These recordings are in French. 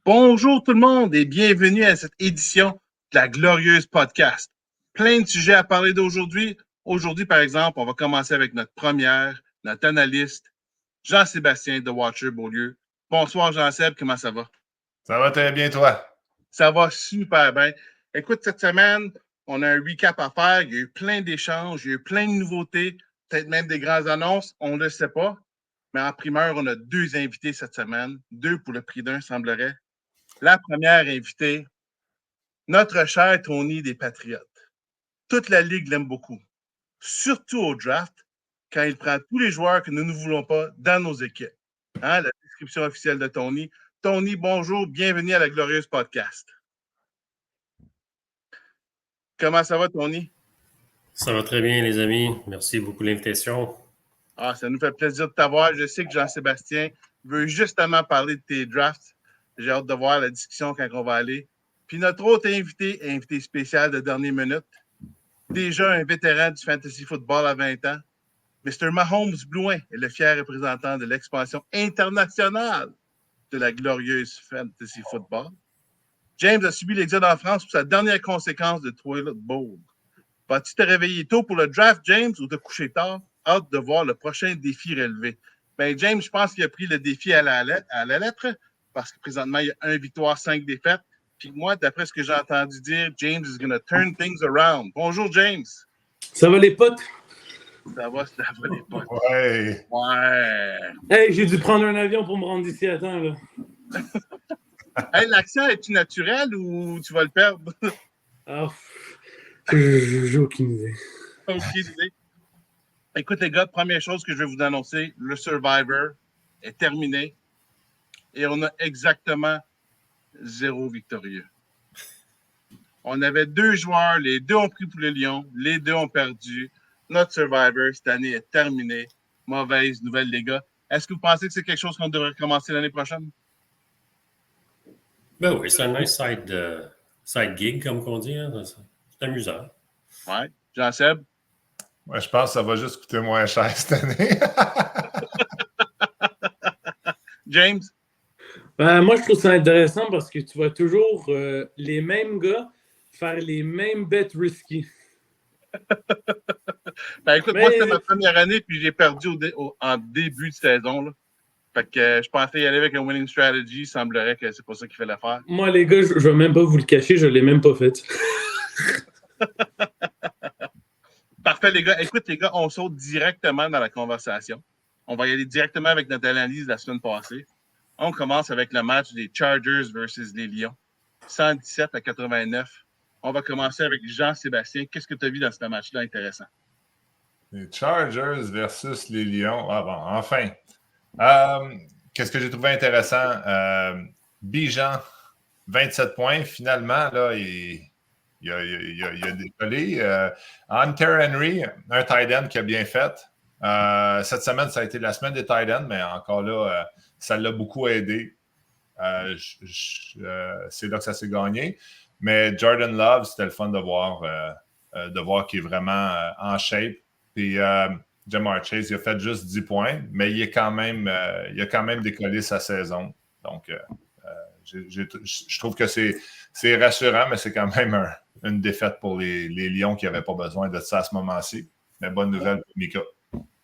Bonjour tout le monde et bienvenue à cette édition de la Glorieuse Podcast. Plein de sujets à parler d'aujourd'hui. Aujourd'hui, par exemple, on va commencer avec notre analyste, Jean-Sébastien de Watcher Beaulieu. Bonsoir Jean-Seb, comment ça va? Ça va très bien, toi? Ça va super bien. Écoute, cette semaine, on a un recap à faire. Il y a eu plein d'échanges, il y a eu plein de nouveautés, peut-être même des grandes annonces, on ne le sait pas. Mais en primeur, on a 2 invités cette semaine, 2 pour le prix d'un, semblerait. La première invitée, notre cher Tony des Patriotes. Toute la Ligue l'aime beaucoup, surtout au draft, quand il prend tous les joueurs que nous ne voulons pas dans nos équipes. Hein, la description officielle de Tony. Tony, bonjour, bienvenue à la Glorieuse Podcast. Comment ça va, Tony? Ça va très bien, les amis. Merci beaucoup de l'invitation. Ça nous fait plaisir de t'avoir. Je sais que Jean-Sébastien veut justement parler de tes drafts. J'ai hâte de voir la discussion quand on va aller. Puis notre autre invité spécial de dernière minute, déjà un vétéran du fantasy football à 20 ans, Mr. Mahomes Blouin est le fier représentant de l'expansion internationale de la glorieuse fantasy football. James a subi l'exode en France pour sa dernière conséquence de Toilet Bowl. Vas-tu te réveiller tôt pour le draft, James, ou te coucher tard? Hâte de voir le prochain défi relevé. Ben, James, je pense qu'il a pris le défi à la lettre, parce que présentement, il y a 1 victoire, 5 défaites. Puis moi, d'après ce que j'ai entendu dire, James is going to turn things around. Bonjour, James. Ça va, les potes? Ça va les potes. Ouais. Hey, j'ai dû prendre un avion pour me rendre d'ici à temps, là. Hey, l'accent, est-tu naturel ou tu vas le perdre? J'ai aucune idée. Aucune idée. Écoute, les gars, première chose que je vais vous annoncer, le Survivor est terminé et on a exactement 0 victorieux. On avait 2 joueurs, les 2 ont pris pour les Lions, les 2 ont perdu. Notre Survivor, cette année, est terminé. Mauvaise nouvelle, les gars. Est-ce que vous pensez que c'est quelque chose qu'on devrait recommencer l'année prochaine? Ben oui, c'est un nice side gig, comme on dit. Hein. C'est amusant. Ouais. Jean-Seb? Ouais, je pense que ça va juste coûter moins cher cette année. James? Moi, je trouve ça intéressant parce que tu vois toujours les mêmes gars faire les mêmes bets risky. Écoute, moi, c'était ma première année, puis j'ai perdu en début de saison. Là. Fait que je pensais y aller avec un winning strategy. Il semblerait que c'est pas ça qu'il fallait faire. Moi, les gars, je vais même pas vous le cacher, je l'ai même pas fait. Parfait, les gars. Écoute, les gars, on saute directement dans la conversation. On va y aller directement avec notre analyse de la semaine passée. On commence avec le match des Chargers versus les Lions. 117-89. On va commencer avec Jean-Sébastien. Qu'est-ce que tu as vu dans ce match-là intéressant? Les Chargers versus les Lions. Ah bon, enfin. Qu'est-ce que j'ai trouvé intéressant? Bijan, 27 points. Finalement, là, il a décollé. Hunter Henry, un tight end qui a bien fait. Cette semaine, ça a été la semaine des tight ends, mais encore là, ça l'a beaucoup aidé. C'est là que ça s'est gagné. Mais Jordan Love, c'était le fun de voir qu'il est vraiment en shape. Puis Ja'Marr Chase, il a fait juste 10 points, mais il a quand même décollé sa saison. Donc, je trouve que c'est rassurant, mais c'est quand même une défaite pour les Lions qui n'avaient pas besoin de ça à ce moment-ci. Mais bonne nouvelle pour Mika.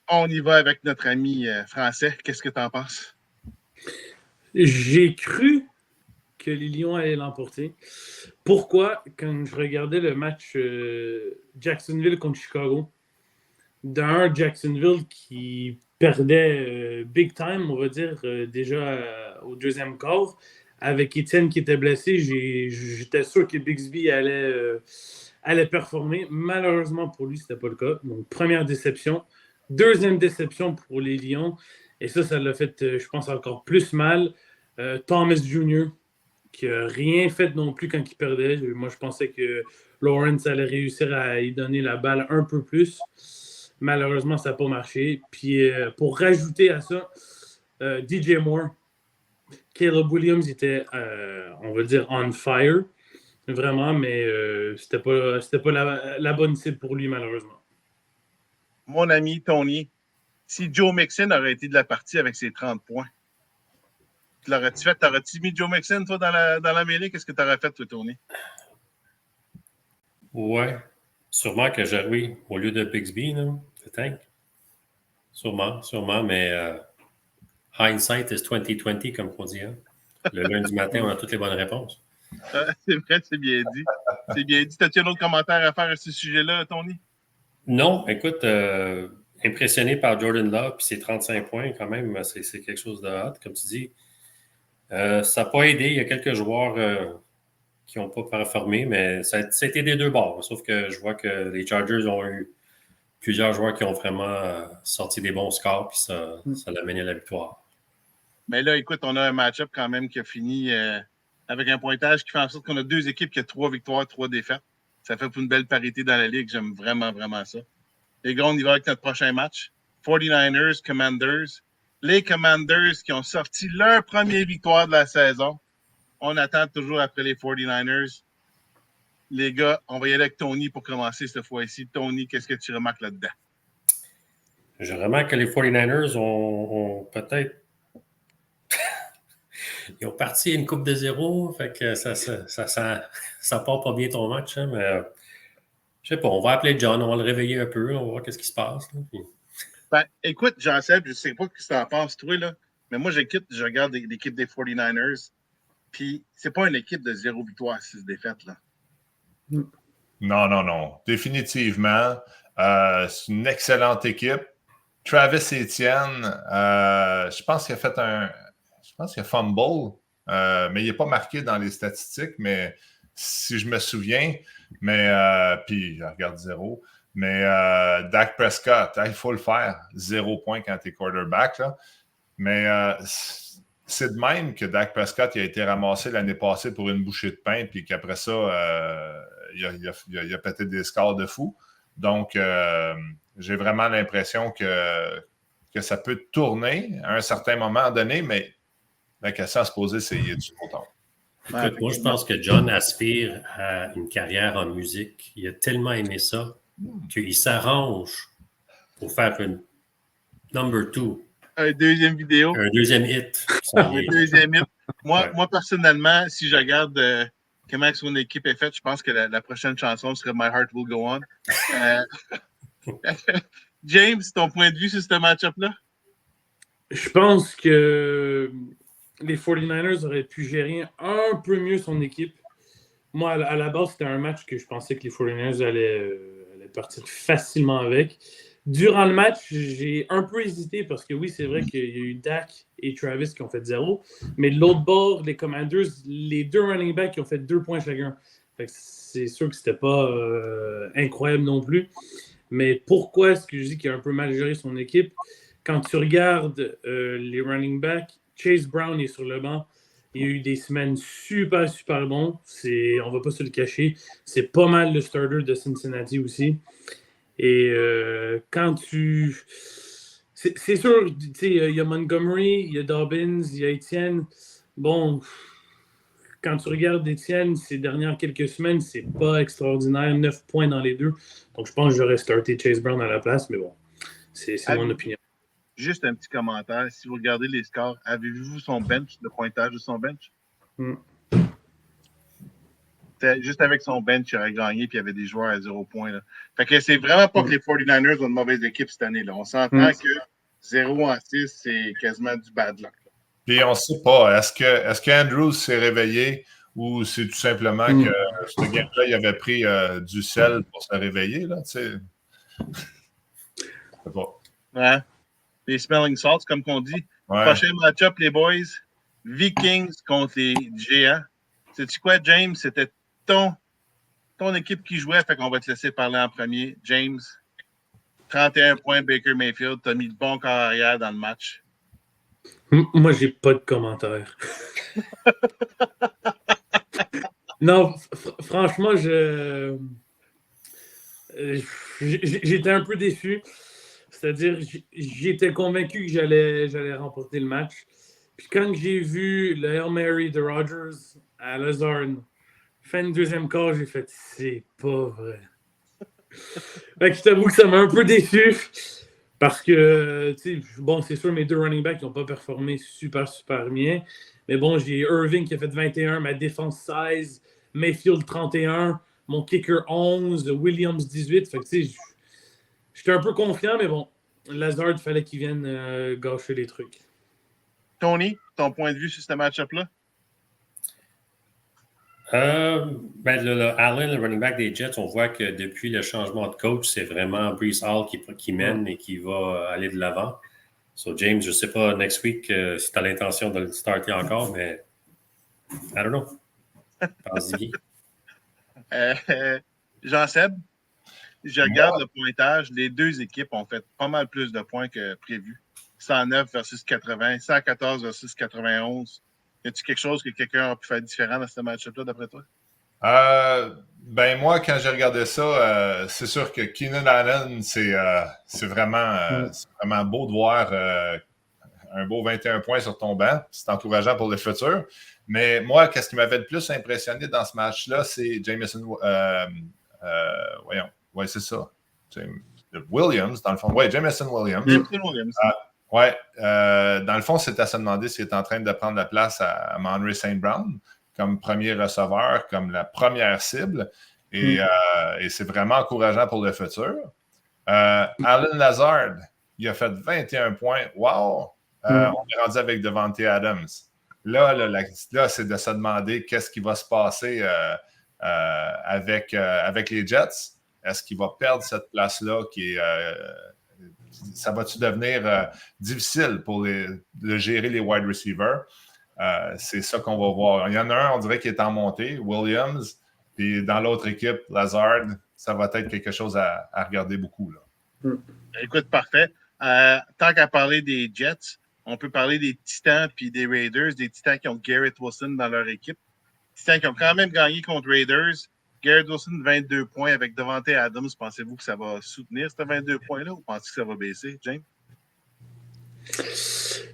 On y va avec notre ami français. Qu'est-ce que tu en penses? J'ai cru que les Lions allaient l'emporter. Pourquoi? Quand je regardais le match Jacksonville contre Chicago, Jacksonville qui perdait big time, on va dire, déjà au deuxième quart, avec Étienne qui était blessé, j'étais sûr que Bixby allait performer. Malheureusement pour lui, ce n'était pas le cas. Donc, première déception. Deuxième déception pour les Lions. Et ça l'a fait, je pense, encore plus mal. Thomas Jr., qui n'a rien fait non plus quand il perdait. Moi, je pensais que Lawrence allait réussir à y donner la balle un peu plus. Malheureusement, ça n'a pas marché. Puis, pour rajouter à ça, DJ Moore, Caleb Williams était, on va dire, on fire. Vraiment, mais c'était pas la bonne cible pour lui, malheureusement. Mon ami Tony, si Joe Mixon aurait été de la partie avec ses 30 points. Tu l'aurais-tu fait? T'aurais-tu mis Joe Mixon, toi, dans la mêlée? Qu'est-ce que tu aurais fait, toi, Tony? Ouais. Sûrement que oui, au lieu de Bixby, là, je think. Sûrement, mais hindsight is 2020, comme on dit. Hein? Le lundi matin, on a toutes les bonnes réponses. C'est vrai, c'est bien dit. C'est bien dit. T'as-tu un autre commentaire à faire à ce sujet-là, Tony? Non, écoute, impressionné par Jordan Love et ses 35 points, quand même, c'est quelque chose de hot, comme tu dis. Ça n'a pas aidé. Il y a quelques joueurs qui n'ont pas performé, mais ça a été des deux bords. Sauf que je vois que les Chargers ont eu plusieurs joueurs qui ont vraiment sorti des bons scores, puis ça l'a mené à la victoire. Mais là, écoute, on a un match-up quand même qui a fini avec un pointage qui fait en sorte qu'on a deux équipes qui ont 3 victoires, 3 défaites. Ça fait une belle parité dans la ligue. J'aime vraiment, vraiment ça. Les gars, on y va avec notre prochain match. 49ers, Commanders. Les Commanders qui ont sorti leur première victoire de la saison. On attend toujours après les 49ers. Les gars, on va y aller avec Tony pour commencer cette fois-ci. Tony, qu'est-ce que tu remarques là-dedans? Je remarque que les 49ers ont peut-être ils ont parti une coupe de 0, fait que ça part pas bien ton match, hein, mais je sais pas, on va appeler John, on va le réveiller un peu, on va voir qu'est-ce qui se passe. Là, puis... Ben, écoute, Jean-Seb, je sais pas ce que tu en penses, toi, là, mais moi, je regarde l'équipe des 49ers, puis c'est pas une équipe de 0 victoire, 6 défaites, là. Non. Définitivement, c'est une excellente équipe. Travis Etienne, je pense qu'il a fumble, mais il n'est pas marqué dans les statistiques, mais si je me souviens, puis je regarde 0, mais Dak Prescott, il faut le faire, 0 points quand tu es quarterback, là. Mais c'est de même que Dak Prescott il a été ramassé l'année passée pour une bouchée de pain, puis qu'après ça, il a pété des scores de fou. Donc, j'ai vraiment l'impression que ça peut tourner à un certain moment donné, mais la question à se poser, c'est y a-tu trop tard? Écoute, moi, je pense que John aspire à une carrière en musique. Il a tellement aimé ça qu'il s'arrange pour faire une number 2. Un deuxième vidéo. Un deuxième hit. Un deuxième hit. Moi, personnellement, si je regarde comment son équipe est faite, je pense que la prochaine chanson serait My Heart Will Go On. James, ton point de vue sur ce match-up-là? Je pense que les 49ers auraient pu gérer un peu mieux son équipe. Moi, à la base, c'était un match que je pensais que les 49ers allaient partir facilement avec. Durant le match, j'ai un peu hésité parce que oui, c'est vrai qu'il y a eu Dak et Travis qui ont fait 0, mais de l'autre bord, les Commanders, les deux running backs qui ont fait 2 points chacun. Fait que c'est sûr que c'était pas incroyable non plus. Mais pourquoi est-ce que je dis qu'il a un peu mal géré son équipe? Quand tu regardes les running backs, Chase Brown est sur le banc. Il y a eu des semaines super, super bons. On ne va pas se le cacher. C'est pas mal le starter de Cincinnati aussi. Et quand tu... C'est sûr, il y a Montgomery, il y a Dobbins, il y a Etienne. Bon, quand tu regardes Etienne, ces dernières quelques semaines, c'est pas extraordinaire. 9 points dans les deux. Donc, je pense que j'aurais starté Chase Brown à la place. Mais bon, c'est mon opinion. Juste un petit commentaire. Si vous regardez les scores, avez-vous son bench, le pointage de son bench? Juste avec son bench, il aurait gagné puis il y avait des joueurs à 0 points. Là. Fait que c'est vraiment pas que les 49ers ont une mauvaise équipe cette année. Là. On s'entend que 0 en 6, c'est quasiment du bad luck. Là. Puis on ne sait pas. Est-ce qu'Andrews s'est réveillé ou c'est tout simplement que ce gars-là, il avait pris du sel pour se réveiller? Là, tu sais? Je sais pas. Ouais. Les smelling salts, comme qu'on dit. Ouais. Prochain match-up, les boys. Vikings contre les Géants. Sais-tu quoi, James? C'était ton équipe qui jouait, fait qu'on va te laisser parler en premier. James, 31 points, Baker Mayfield. T'as mis de bon corps arrière dans le match. Moi, j'ai pas de commentaire. Non, franchement, j'étais un peu déçu. C'est-à-dire, j'étais convaincu que j'allais remporter le match. Puis quand j'ai vu le Hail Mary de Rodgers à Lazard, fin de deuxième quart, j'ai fait « c'est pas vrai ». Fait que je t'avoue que ça m'a un peu déçu. Parce que, bon, c'est sûr, mes deux running backs n'ont pas performé super, super bien. Mais bon, j'ai Irving qui a fait 21, ma défense 16, Mayfield 31, mon kicker 11, Williams 18. Fait que tu sais, j'étais un peu confiant, mais bon, Lazard, il fallait qu'il vienne gâcher les trucs. Tony, ton point de vue sur ce match-up-là? Allen, le running back des Jets, on voit que depuis le changement de coach, c'est vraiment Breece Hall qui mène et qui va aller de l'avant. So, James, je ne sais pas, next week, si tu as l'intention de le starter encore, mais I don't know. Pense-y. Jean-Seb, je regarde le pointage. Les deux équipes ont fait pas mal plus de points que prévu. 109 versus 80, 114 versus 91. Y a-t-il quelque chose que quelqu'un a pu faire différent dans ce match-up-là, d'après toi? Ben moi, quand j'ai regardé ça, c'est sûr que Keenan Allen, c'est vraiment beau de voir un beau 21 points sur ton banc. C'est encourageant pour le futur. Mais moi, qu'est-ce qui m'avait le plus impressionné dans ce match-là, c'est Jameson. Voyons. Oui, c'est ça. Williams, dans le fond. Oui, Jameson Williams. Jameson Williams. Dans le fond, c'est à se demander s'il est en train de prendre la place à Monroe St. Brown comme premier receveur, comme la première cible. Et c'est vraiment encourageant pour le futur. Allen Lazard, il a fait 21 points. Wow! On est rendu avec Devante Adams. Là, c'est de se demander qu'est-ce qui va se passer avec les Jets. Est-ce qu'il va perdre cette place-là ça va-tu devenir difficile pour de gérer les wide receivers? C'est ça qu'on va voir. Il y en a un, on dirait, qui est en montée, Williams, puis dans l'autre équipe, Lazard, ça va être quelque chose à regarder beaucoup. Là. Écoute, parfait. Tant qu'à parler des Jets, on peut parler des Titans puis des Raiders, des Titans qui ont Garrett Wilson dans leur équipe. Titans qui ont quand même gagné contre Raiders. Garrett Wilson, 22 points avec Devante Adams. Pensez-vous que ça va soutenir ces 22 points-là ou pensez-vous que ça va baisser, James?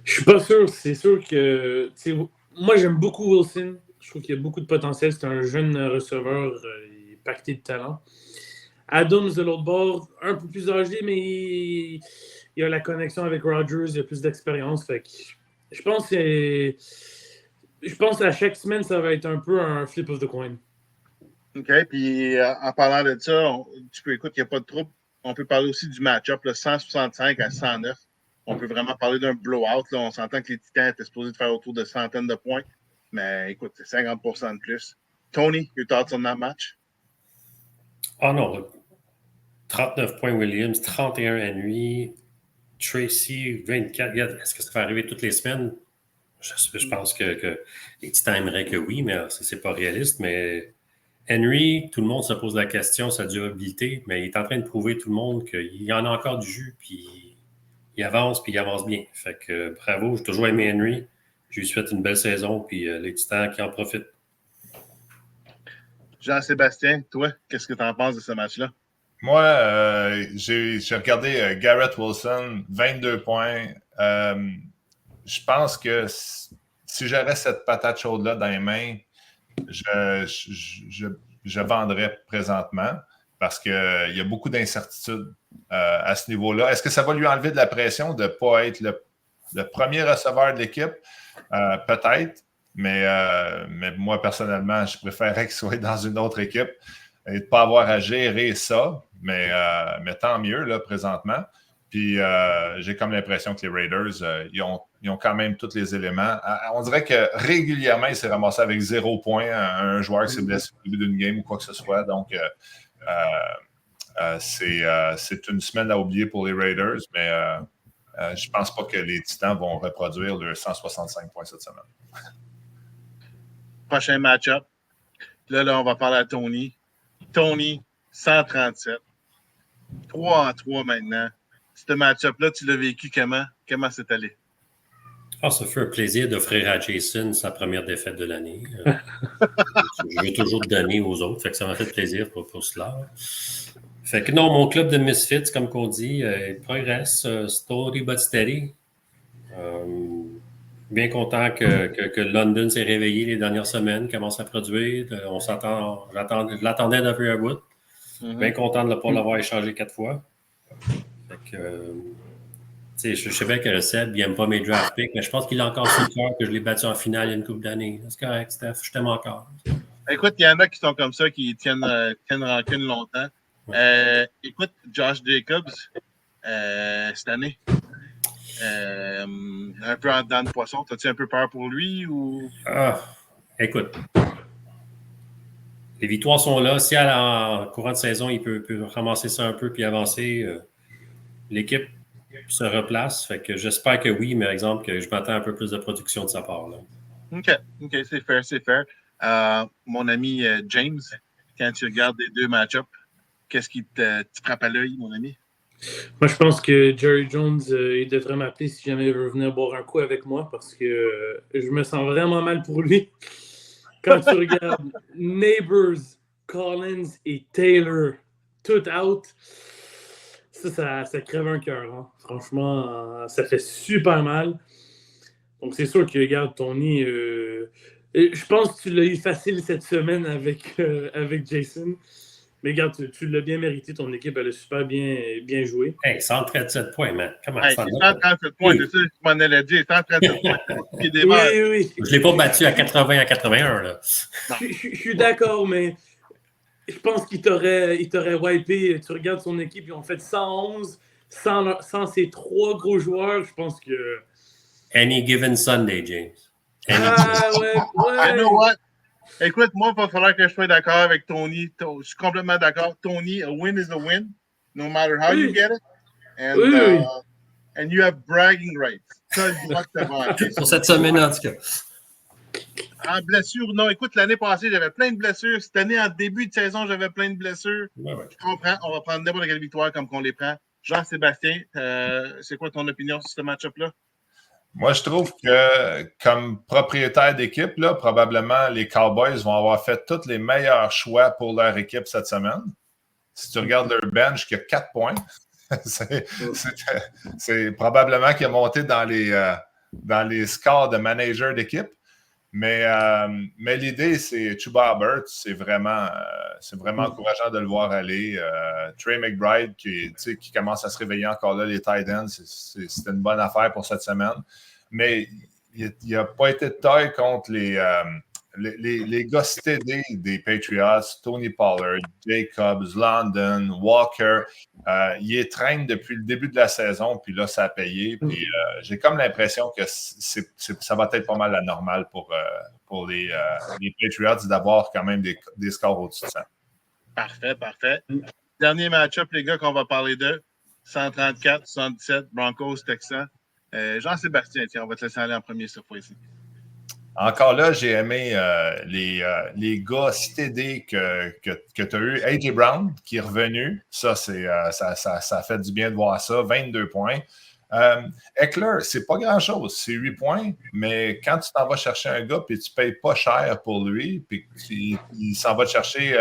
Je suis pas sûr. C'est sûr que moi, j'aime beaucoup Wilson. Je trouve qu'il y a beaucoup de potentiel. C'est un jeune receveur pacté de talent. Adams, de l'autre bord, un peu plus âgé, mais il a la connexion avec Rodgers. Il a plus d'expérience. Fait que je pense qu'à chaque semaine, ça va être un peu un flip of the coin. OK. Puis en parlant de ça, tu peux écouter, il n'y a pas de trouble. On peut parler aussi du match-up, 165 à 109. On peut vraiment parler d'un blowout. Là. On s'entend que les Titans étaient supposés de faire autour de centaines de points. Mais écoute, c'est 50% de plus. Tony, your thoughts on that match? Oh non. 39 points Williams, 31 Henry, Tracy, 24. Est-ce que ça va arriver toutes les semaines? Je pense que les Titans aimeraient que oui, mais c'est pas réaliste. Mais Henry, tout le monde se pose la question, sa durabilité, mais il est en train de prouver tout le monde qu'il y en a encore du jus, puis il avance bien. Fait que bravo, j'ai toujours aimé Henry. Je lui souhaite une belle saison, puis les Titans qui en profitent. Jean-Sébastien, toi, qu'est-ce que tu en penses de ce match-là? Moi, j'ai regardé Garrett Wilson, 22 points. Je pense que si j'aurais cette patate chaude-là dans les mains, je vendrais présentement parce qu'il y a beaucoup d'incertitudes à ce niveau-là. Est-ce que ça va lui enlever de la pression de ne pas être le premier receveur de l'équipe? Peut-être, mais moi, personnellement, je préférerais qu'il soit dans une autre équipe et de ne pas avoir à gérer ça, mais tant mieux là, présentement. Puis j'ai comme l'impression que les Raiders, ils ont quand même tous les éléments. On dirait que régulièrement, il s'est ramassé avec 0 point à un joueur qui s'est blessé au début d'une game ou quoi que ce soit. Donc, c'est une semaine à oublier pour les Raiders, mais je ne pense pas que les Titans vont reproduire leurs 165 points cette semaine. Prochain match-up. Là, on va parler à Tony. Tony, 137. 3-3 maintenant. Ce match-up-là, tu l'as vécu comment? Comment c'est allé? Ça fait un plaisir d'offrir à Jason sa première défaite de l'année. Je veux toujours donner aux autres, fait que ça m'a fait plaisir pour cela. Fait que non, mon club de Misfits, comme qu'on dit, il progresse, story but steady. Bien content que London s'est réveillé les dernières semaines, commence à produire. Je l'attendais depuis un bout. Bien content de ne pas l'avoir échangé 4 fois. Fait que, Je sais bien que le Seb, il n'aime pas mes draft picks, mais je pense qu'il a encore sur le cœur que je l'ai battu en finale il y a une couple d'années. C'est correct, Steph, je t'aime encore. Écoute, il y en a qui sont comme ça, qui tiennent rancune longtemps. Écoute, Josh Jacobs, cette année, un peu en dedans de poisson, as-tu un peu peur pour lui ou? Écoute, les victoires sont là. Si en courant de saison, il peut ramasser ça un peu puis avancer, l'équipe se replace. Fait que j'espère que oui, mais par exemple, que je m'attends un peu plus de production de sa part. Là. OK, c'est fair, c'est fair. Mon ami James, quand tu regardes les deux match-ups, qu'est-ce qui te frappe à l'œil, mon ami? Moi, je pense que Jerry Jones, il devrait m'appeler si jamais il veut venir boire un coup avec moi parce que je me sens vraiment mal pour lui. Quand tu regardes Neighbors, Collins et Taylor, tout out, ça crève un cœur. Hein. Franchement, ça fait super mal. Donc, c'est sûr que, regarde, Tony, je pense que tu l'as eu facile cette semaine avec Jason. Mais regarde, tu l'as bien mérité. Ton équipe, elle a super bien joué. Hey, 137 points, man. Comment ça? 137 points, c'est ça, tu m'en allais dire. 137 points. Oui. Je ne l'ai pas battu à 80 à 81. Là. Je suis d'accord, mais je pense qu'il t'aurait wipé. Tu regardes son équipe, ils ont fait 111 sans ces 3 gros joueurs. Je pense que... Any given Sunday, James. Ouais. You know what? Écoute, moi, il va falloir que je sois d'accord avec Tony. Je suis complètement d'accord. Tony, a win is a win, no matter how you get it. And you have bragging rights. Ça, je dois te vanter. Pour cette semaine, en tout cas. En blessure, non. Écoute, l'année passée, j'avais plein de blessures. Cette année, en début de saison, j'avais plein de blessures. Ouais. Je comprends. On va prendre n'importe quelle victoire comme qu'on les prend. Jean-Sébastien, c'est quoi ton opinion sur ce match-up-là? Moi, je trouve que comme propriétaire d'équipe, là, probablement les Cowboys vont avoir fait tous les meilleurs choix pour leur équipe cette semaine. Si tu regardes leur bench, qui a 4 points, c'est probablement qu'il a monté dans les scores de manager d'équipe. Mais l'idée, c'est Chuba Hubbard, c'est vraiment encourageant de le voir aller. Trey McBride, qui commence à se réveiller encore là, les tight ends, c'est une bonne affaire pour cette semaine. Mais il n'a pas été de taille contre les gars stédés des Patriots, Tony Pollard, Jacobs, London, Walker. Il étreigne depuis le début de la saison, puis là, ça a payé. Puis j'ai comme l'impression que ça va être pas mal la normale pour les Patriots d'avoir quand même des scores au-dessus de ça. Parfait. Dernier match-up, les gars, qu'on va parler d'eux. 134-77, Broncos, Texans. Jean-Sébastien, tiens, on va te laisser aller en premier cette fois-ci. Encore là, j'ai aimé les gars stédés que tu as eu. A.J. Brown, qui est revenu. Ça fait du bien de voir ça. 22 points. Eckler, c'est pas grand-chose. C'est 8 points. Mais quand tu t'en vas chercher un gars et tu ne payes pas cher pour lui, puis il s'en va chercher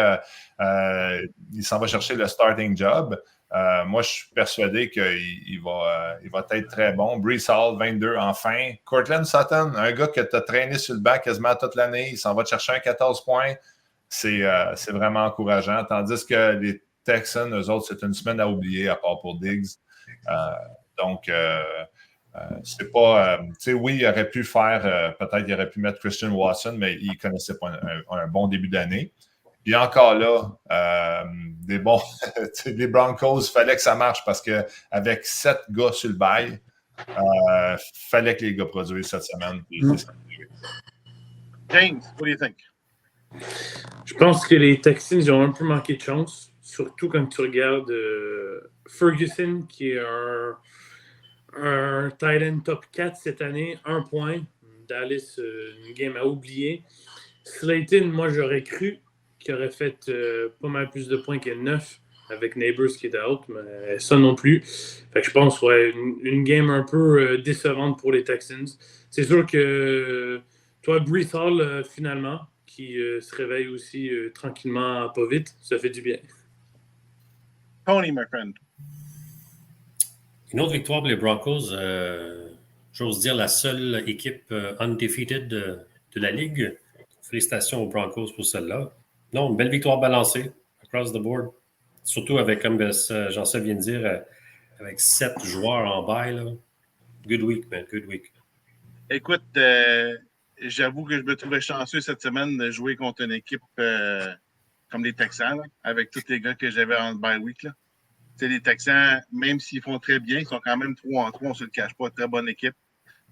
le starting job, moi, je suis persuadé qu'il va être très bon. Breece Hall, 22, enfin. Courtland Sutton, un gars que tu as traîné sur le banc quasiment toute l'année, il s'en va te chercher un 14 points. C'est vraiment encourageant. Tandis que les Texans, eux autres, c'est une semaine à oublier, à part pour Diggs. C'est pas... oui, il aurait pu faire... peut-être il aurait pu mettre Christian Watson, mais il ne connaissait pas un bon début d'année. Puis encore là, les Broncos, il fallait que ça marche parce qu'avec 7 gars sur le bail, il fallait que les gars produisent cette semaine. James, what do you think? Je pense que les Texans ils ont un peu manqué de chance, surtout quand tu regardes Ferguson, qui est un tight end top 4 cette année, 1 point. Dallas, une game à oublier. Slayton, moi, j'aurais cru qui aurait fait pas mal plus de points que 9 avec Neighbors qui est out, mais ça non plus. Fait que je pense, une game un peu décevante pour les Texans. C'est sûr que toi, Breece Hall, finalement, qui se réveille aussi tranquillement, pas vite, ça fait du bien. Tony, my friend. Une autre victoire pour les Broncos. J'ose dire la seule équipe undefeated de la Ligue. Félicitations aux Broncos pour celle-là. Non, une belle victoire balancée, across the board. Surtout avec, comme Jean-Seb vient de dire, avec 7 joueurs en bail. Là. Good week, man. Good week. Écoute, j'avoue que je me trouvais chanceux cette semaine de jouer contre une équipe comme les Texans, là, avec tous les gars que j'avais en bye week. Là. Les Texans, même s'ils font très bien, ils sont quand même 3-3, on ne se le cache pas. Très bonne équipe.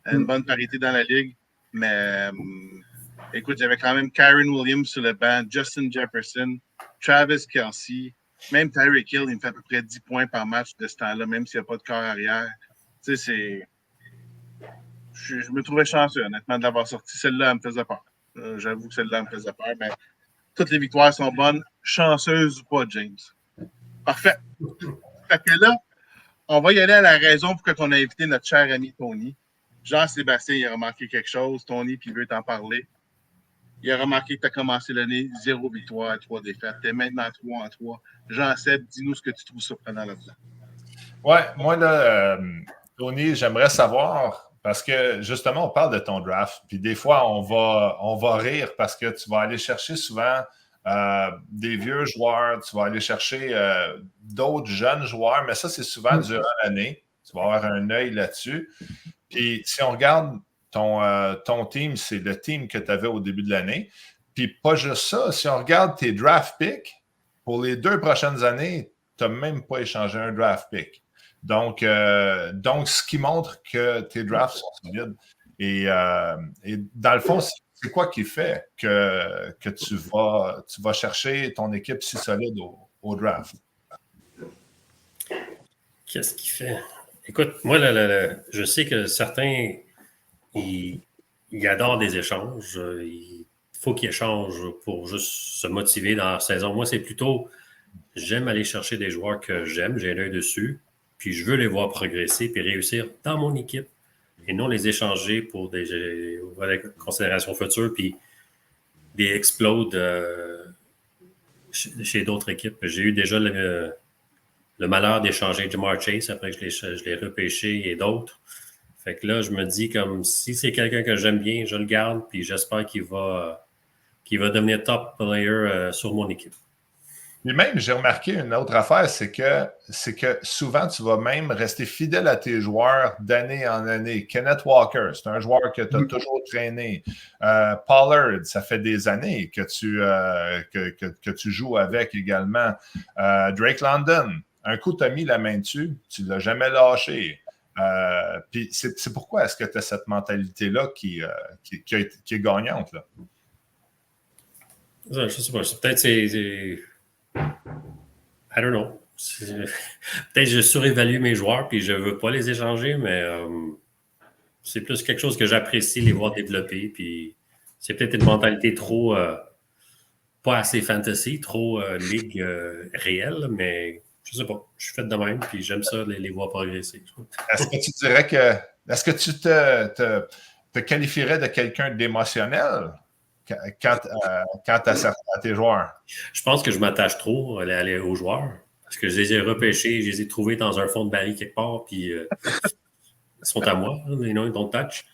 Une bonne parité dans la ligue. Mais écoute, j'avais quand même Kyren Williams sur le banc, Justin Jefferson, Travis Kelce, même Tyreek Hill, il me fait à peu près 10 points par match de ce temps-là, même s'il n'y a pas de corps arrière. Tu sais, c'est. Je me trouvais chanceux, honnêtement, de l'avoir sorti. Celle-là, elle me faisait peur. J'avoue que celle-là, elle me faisait peur. Mais toutes les victoires sont bonnes. Chanceuses ou pas, James. Parfait. Fait que là, on va y aller à la raison pour qu'on a invité notre cher ami Tony. Jean-Sébastien, il a remarqué quelque chose, Tony, puis il veut t'en parler. Il a remarqué que tu as commencé l'année 0 victoire, 3 défaites. Tu es maintenant 3-3. Jean-Seb, dis-nous ce que tu trouves surprenant là-dedans. Ouais, moi, là, Tony, j'aimerais savoir, parce que justement, on parle de ton draft, puis des fois, on va rire parce que tu vas aller chercher souvent des vieux joueurs, tu vas aller chercher d'autres jeunes joueurs, mais ça, c'est souvent durant l'année. Tu vas avoir un œil là-dessus. Puis si on regarde ton team, c'est le team que tu avais au début de l'année. Puis pas juste ça, si on regarde tes draft picks, pour les 2 prochaines années, tu n'as même pas échangé un draft pick. Donc, ce qui montre que tes drafts sont solides. Et dans le fond, c'est quoi qui fait que tu vas chercher ton équipe si solide au draft? Qu'est-ce qui fait? Écoute, moi, je sais que certains, ils adorent des échanges. Il faut qu'ils échangent pour juste se motiver dans la saison. Moi, c'est plutôt, j'aime aller chercher des joueurs que j'aime, j'ai l'œil dessus, puis je veux les voir progresser puis réussir dans mon équipe et non les échanger pour des considérations futures puis des explodes chez d'autres équipes. J'ai eu déjà le malheur d'échanger Ja'Marr Chase après que je l'ai repêché et d'autres. Fait que là, je me dis comme si c'est quelqu'un que j'aime bien, je le garde, puis j'espère qu'il va devenir top player sur mon équipe. Et même, j'ai remarqué une autre affaire, c'est que souvent, tu vas même rester fidèle à tes joueurs d'année en année. Kenneth Walker, c'est un joueur que tu as toujours traîné. Pollard, ça fait des années que tu joues avec également. Drake London, un coup, tu as mis la main dessus, tu ne l'as jamais lâché. Puis c'est pourquoi est-ce que tu as cette mentalité-là qui est gagnante, là? Je sais pas. Peut-être c'est I don't know. Peut-être que je surévalue mes joueurs puis je ne veux pas les échanger, mais c'est plus quelque chose que j'apprécie les voir développer. Puis c'est peut-être une mentalité trop pas assez fantasy, trop ligue réelle, mais je sais pas. Je suis fait de même puis j'aime ça les voir progresser. Est-ce que tu dirais que est-ce que tu te qualifierais de quelqu'un d'émotionnel quand tu à tes joueurs? Je pense que je m'attache trop aux joueurs parce que je les ai repêchés, je les ai trouvés dans un fond de baril quelque part, puis ils sont à moi, mais non, ils don't touch.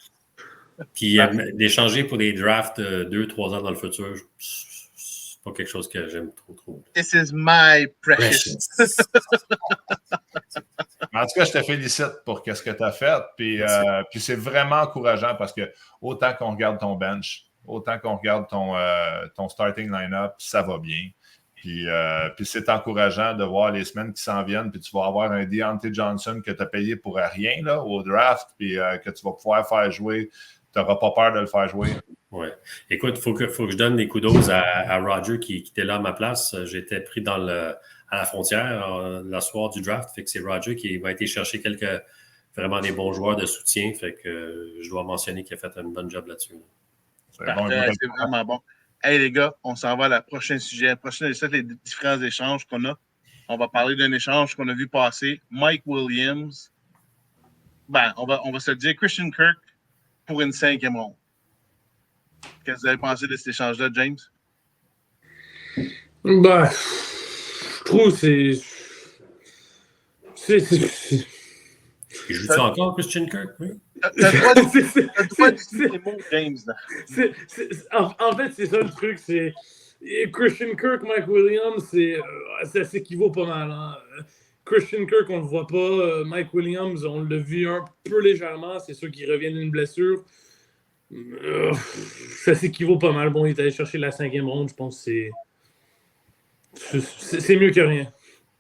Puis d'échanger pour des drafts 2-3 ans dans le futur, c'est pas quelque chose que j'aime trop. This is my precious. En tout cas, je te félicite pour ce que tu as fait. Puis c'est vraiment encourageant parce que autant qu'on regarde ton bench, autant qu'on regarde ton starting line-up, ça va bien. Puis c'est encourageant de voir les semaines qui s'en viennent. Puis tu vas avoir un Deontay Johnson que tu as payé pour rien là, au draft, puis que tu vas pouvoir faire jouer. Tu n'auras pas peur de le faire jouer. Oui. Écoute, il faut que je donne des kudos à Roger qui était là à ma place. J'étais pris à la frontière le soir du draft. Fait que c'est Roger qui m'a été chercher vraiment des bons joueurs de soutien. Fait que je dois mentionner qu'il a fait un bon job là-dessus. C'est vraiment bon. Hey les gars, on s'en va à la prochaine sujet. Les différents échanges qu'on a. On va parler d'un échange qu'on a vu passer. Mike Williams. On va se le dire, Christian Kirk pour une 5e ronde. Qu'est-ce que vous avez pensé de cet échange-là, James? Je trouve que Il joue-tu encore, Christian Kirk? Oui. T'as le droit d'utiliser les mots, James. En fait, c'est ça le truc. C'est Christian Kirk, Mike Williams, ça s'équivaut pas mal. Hein. Christian Kirk, on ne le voit pas. Mike Williams, on l'a vu un peu légèrement. C'est sûr qu'il revient d'une blessure. Ça s'équivaut pas mal. Bon, il est allé chercher la 5e ronde. Je pense que c'est mieux que rien.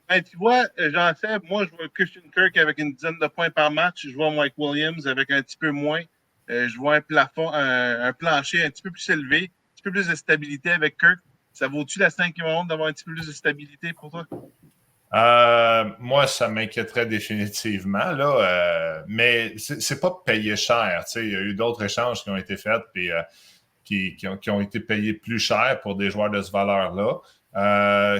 Ben, tu vois, Jean-Seb, moi, je vois Christian Kirk avec une dizaine de points par match. Je vois Mike Williams avec un petit peu moins. Je vois un plafond, un plancher un petit peu plus élevé, un petit peu plus de stabilité avec Kirk. Ça vaut-tu la 5e ronde d'avoir un petit peu plus de stabilité pour toi? Moi, ça m'inquiéterait définitivement, là, mais c'est pas payé cher. Il y a eu d'autres échanges qui ont été faits puis qui ont été payés plus cher pour des joueurs de ce valeur-là.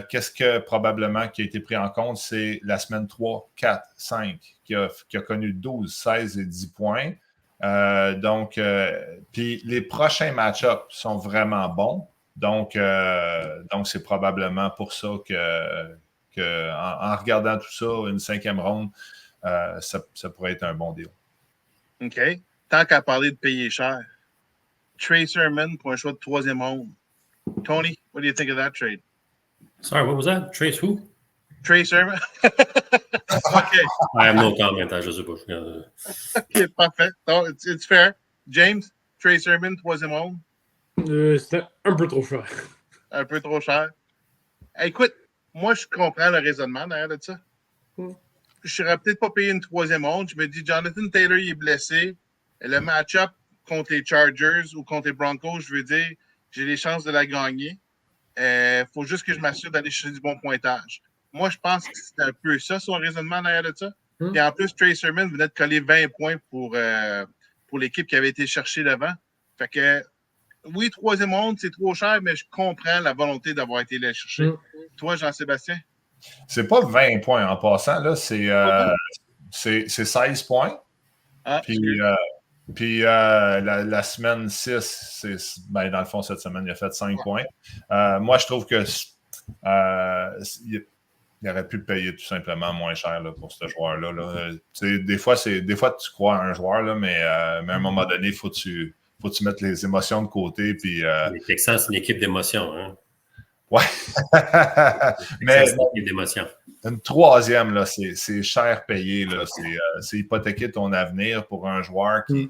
Qu'est-ce que probablement qui a été pris en compte, c'est la semaine 3, 4, 5, qui a connu 12, 16 et 10 points. Donc, puis les prochains match-ups sont vraiment bons. Donc c'est probablement pour ça en regardant tout ça, une 5e ronde, ça pourrait être un bon deal. OK. Tant qu'à parler de payer cher, Trey Sermon pour un choix de 3e ronde. Tony, what do you think of that trade? Sorry, what was that? Trace who? Trey Sermon? OK. I have no comment. Je sais pas. OK, parfait. No, it's fair. James, Trey Sermon, 3e ronde. C'était un peu trop cher. Un peu trop cher. Écoute, moi, je comprends le raisonnement derrière de ça. Je ne serais peut-être pas payé une 3e ronde. Je me dis, Jonathan Taylor, il est blessé. Le match-up contre les Chargers ou contre les Broncos, je veux dire, j'ai les chances de la gagner. Il faut juste que je m'assure d'aller chercher du bon pointage. Moi, je pense que c'est un peu ça, son raisonnement derrière de ça. Et en plus, Trey Sermon venait de coller 20 points pour l'équipe qui avait été cherchée devant. Fait que, oui, 3e ronde, c'est trop cher, mais je comprends la volonté d'avoir été allé chercher. Toi, Jean-Sébastien? C'est pas 20 points en passant, là, c'est 16 points. Puis la semaine 6, dans le fond, cette semaine, il a fait 5 points. Moi, je trouve que il aurait pu le payer tout simplement moins cher là, pour ce joueur-là. Là. Des fois, tu crois à un joueur, là, mais à un moment donné, il faut que tu mettes les émotions de côté. Puis, les Texans, c'est une équipe d'émotions. Hein? Ouais. Mais c'est une équipe d'émotions. Une 3e, là, c'est cher payé. Là. C'est hypothéquer ton avenir pour un joueur qui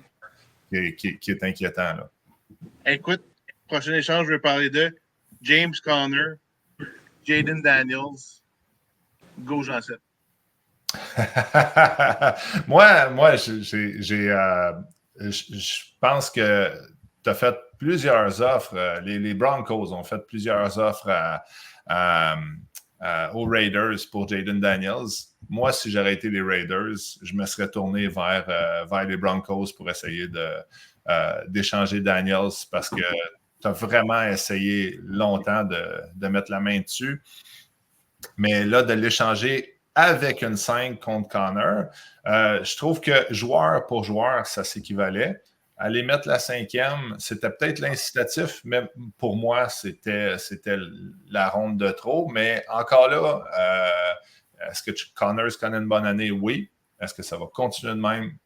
est inquiétant. Là. Écoute, prochain échange, je vais parler de James Conner, Jaden Daniels. Go, Jean-Seb. Moi, je pense que tu as fait plusieurs offres. Les Broncos ont fait plusieurs offres aux Raiders pour Jaden Daniels. Moi, si j'aurais été les Raiders, je me serais tourné vers les Broncos pour essayer d'échanger Daniels parce que tu as vraiment essayé longtemps de mettre la main dessus. Mais là, de l'échanger avec une 5 contre Conner, je trouve que joueur pour joueur, ça s'équivalait. Aller mettre la 5e, c'était peut-être l'incitatif, mais pour moi, c'était la ronde de trop. Mais encore là, est-ce que Connors connaît une bonne année? Oui. Est-ce que ça va continuer de même?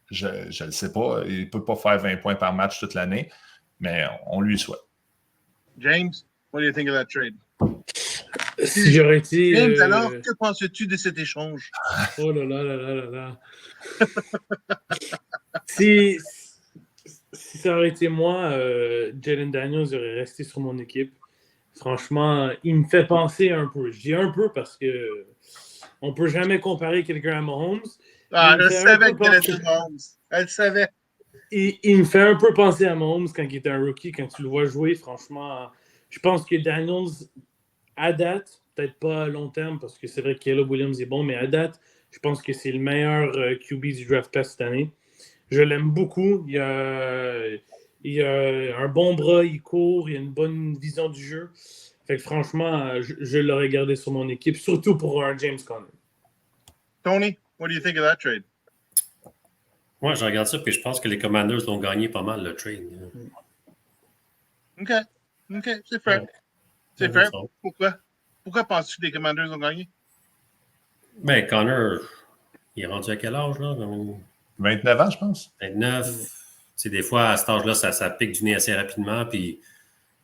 Je ne le sais pas. Il ne peut pas faire 20 points par match toute l'année, mais on lui souhaite. James, what do you think of that trade? Si j'aurais été... James, alors, que penses-tu de cet échange? Oh là là là là là là. Si ça aurait été moi, Jalen Daniels aurait resté sur mon équipe. Franchement, il me fait penser un peu. Je dis un peu parce que on ne peut jamais comparer quelqu'un à Mahomes. Je savais qu'il allait être Mahomes. Elle savait. Il me fait un peu penser à Mahomes quand il était un rookie, quand tu le vois jouer. Franchement, je pense que Daniels, à date, peut-être pas à long terme, parce que c'est vrai que Caleb Williams est bon, mais à date, je pense que c'est le meilleur QB du draft class cette année. Je l'aime beaucoup. Il a un bon bras, il court, il a une bonne vision du jeu. Fait que franchement, je l'aurais gardé sur mon équipe, surtout pour un James Conner. Tony, what do you think of that trade? Moi, je regarde ça, puis je pense que les Commanders l'ont gagné pas mal, le trade. OK, c'est fair. Ouais. C'est fair. Pourquoi? Pourquoi penses-tu que les Commanders ont gagné? Ben, Conner, il est rendu à quel âge, là? 29 ans, je pense. 29. Tu sais, des fois, à cet âge-là, ça pique du nez assez rapidement, puis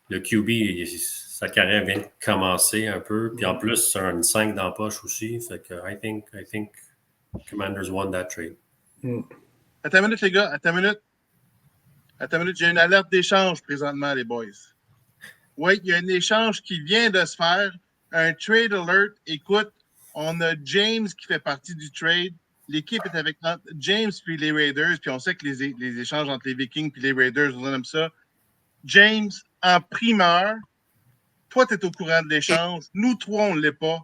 le QB, sa carrière vient de commencer un peu. Puis en plus, c'est un 5 dans la poche aussi. Fait que I think Commanders won that trade. Attends une minute, les gars. Attends une minute. J'ai une alerte d'échange présentement, les boys. Oui, il y a un échange qui vient de se faire. Un trade alert. Écoute, on a James qui fait partie du trade. L'équipe est avec James puis les Raiders. Puis on sait que les échanges entre les Vikings puis les Raiders, on aime ça. James, en primeur, toi, tu es au courant de l'échange. Nous, trois, on ne l'est pas.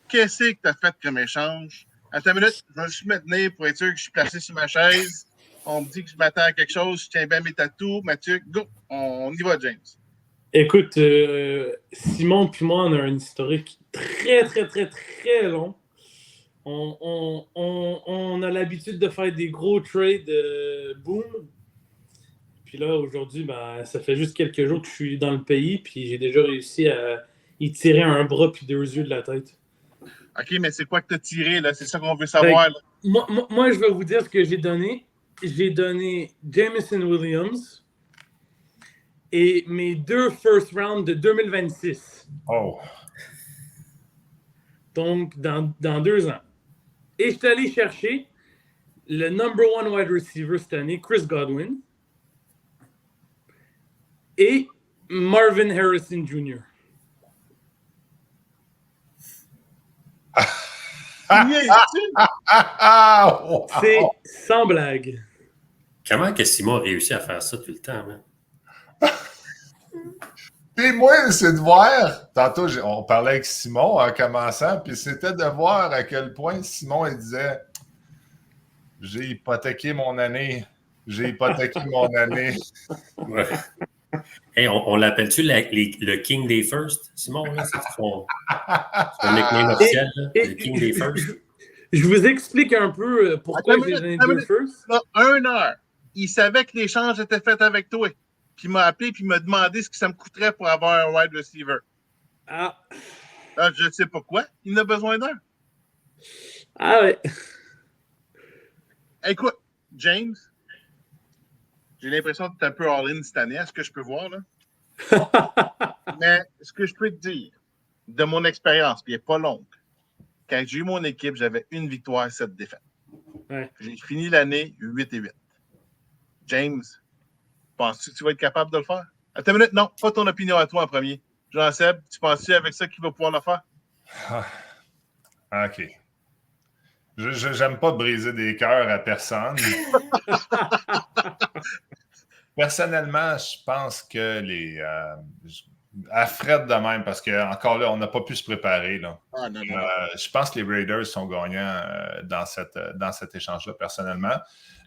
Qu'est-ce que tu as fait comme échange? Attends une minute, je vais juste me tenir pour être sûr que je suis placé sur ma chaise. On me dit que je m'attends à quelque chose. Je tiens bien mes tatous. Mathieu, go! On y va, James. Écoute, Simon puis moi, on a un historique très, très, très, très long. On a l'habitude de faire des gros trades boom. Puis là, aujourd'hui, ben, ça fait juste quelques jours que je suis dans le pays, puis j'ai déjà réussi à y tirer un bras puis 2 yeux de la tête. OK, mais c'est quoi que tu as tiré, là? C'est ça qu'on veut savoir, là. Moi, je vais vous dire ce que j'ai donné. J'ai donné Jameson Williams et mes 2 first round de 2026. Oh. Donc, dans 2 ans. Et je suis allé chercher le number 1 wide receiver cette année, Chris Godwin, et Marvin Harrison Jr. Wow. C'est sans blague. Comment que Simon a réussi à faire ça tout le temps, man? Puis moi, c'est de voir, tantôt on parlait avec Simon en commençant, puis c'était de voir à quel point Simon il disait « J'ai hypothéqué mon année, j'ai hypothéqué mon année. » Ouais. Hey, on l'appelle-tu le King Day First, Simon? Là? C'est son nickname officiel, là, le King Day First. Je vous explique un peu pourquoi j'ai donné 2 first. Là, 1 heure, il savait que l'échange était fait avec toi. Puis il m'a appelé puis il m'a demandé ce que ça me coûterait pour avoir un wide receiver. Ah. Là, je ne sais pas quoi. Il en a besoin d'un. Ah ouais. Écoute, James, j'ai l'impression que tu es un peu all-in cette année, à ce que je peux voir, là. Mais ce que je peux te dire, de mon expérience, puis elle n'est pas longue, quand j'ai eu mon équipe, j'avais 1 victoire, 7 défaites. Ouais. J'ai fini l'année 8-8. James, penses-tu que tu vas être capable de le faire? Attends une minute, non, pas ton opinion à toi en premier. Jean-Seb, tu penses-tu avec ça qu'il va pouvoir le faire? OK. J'aime pas briser des cœurs à personne. Personnellement, je pense que à Fred de même, parce qu'encore là, on n'a pas pu se préparer. Là. Ah, non. Je pense que les Raiders sont gagnants dans cet échange-là, personnellement.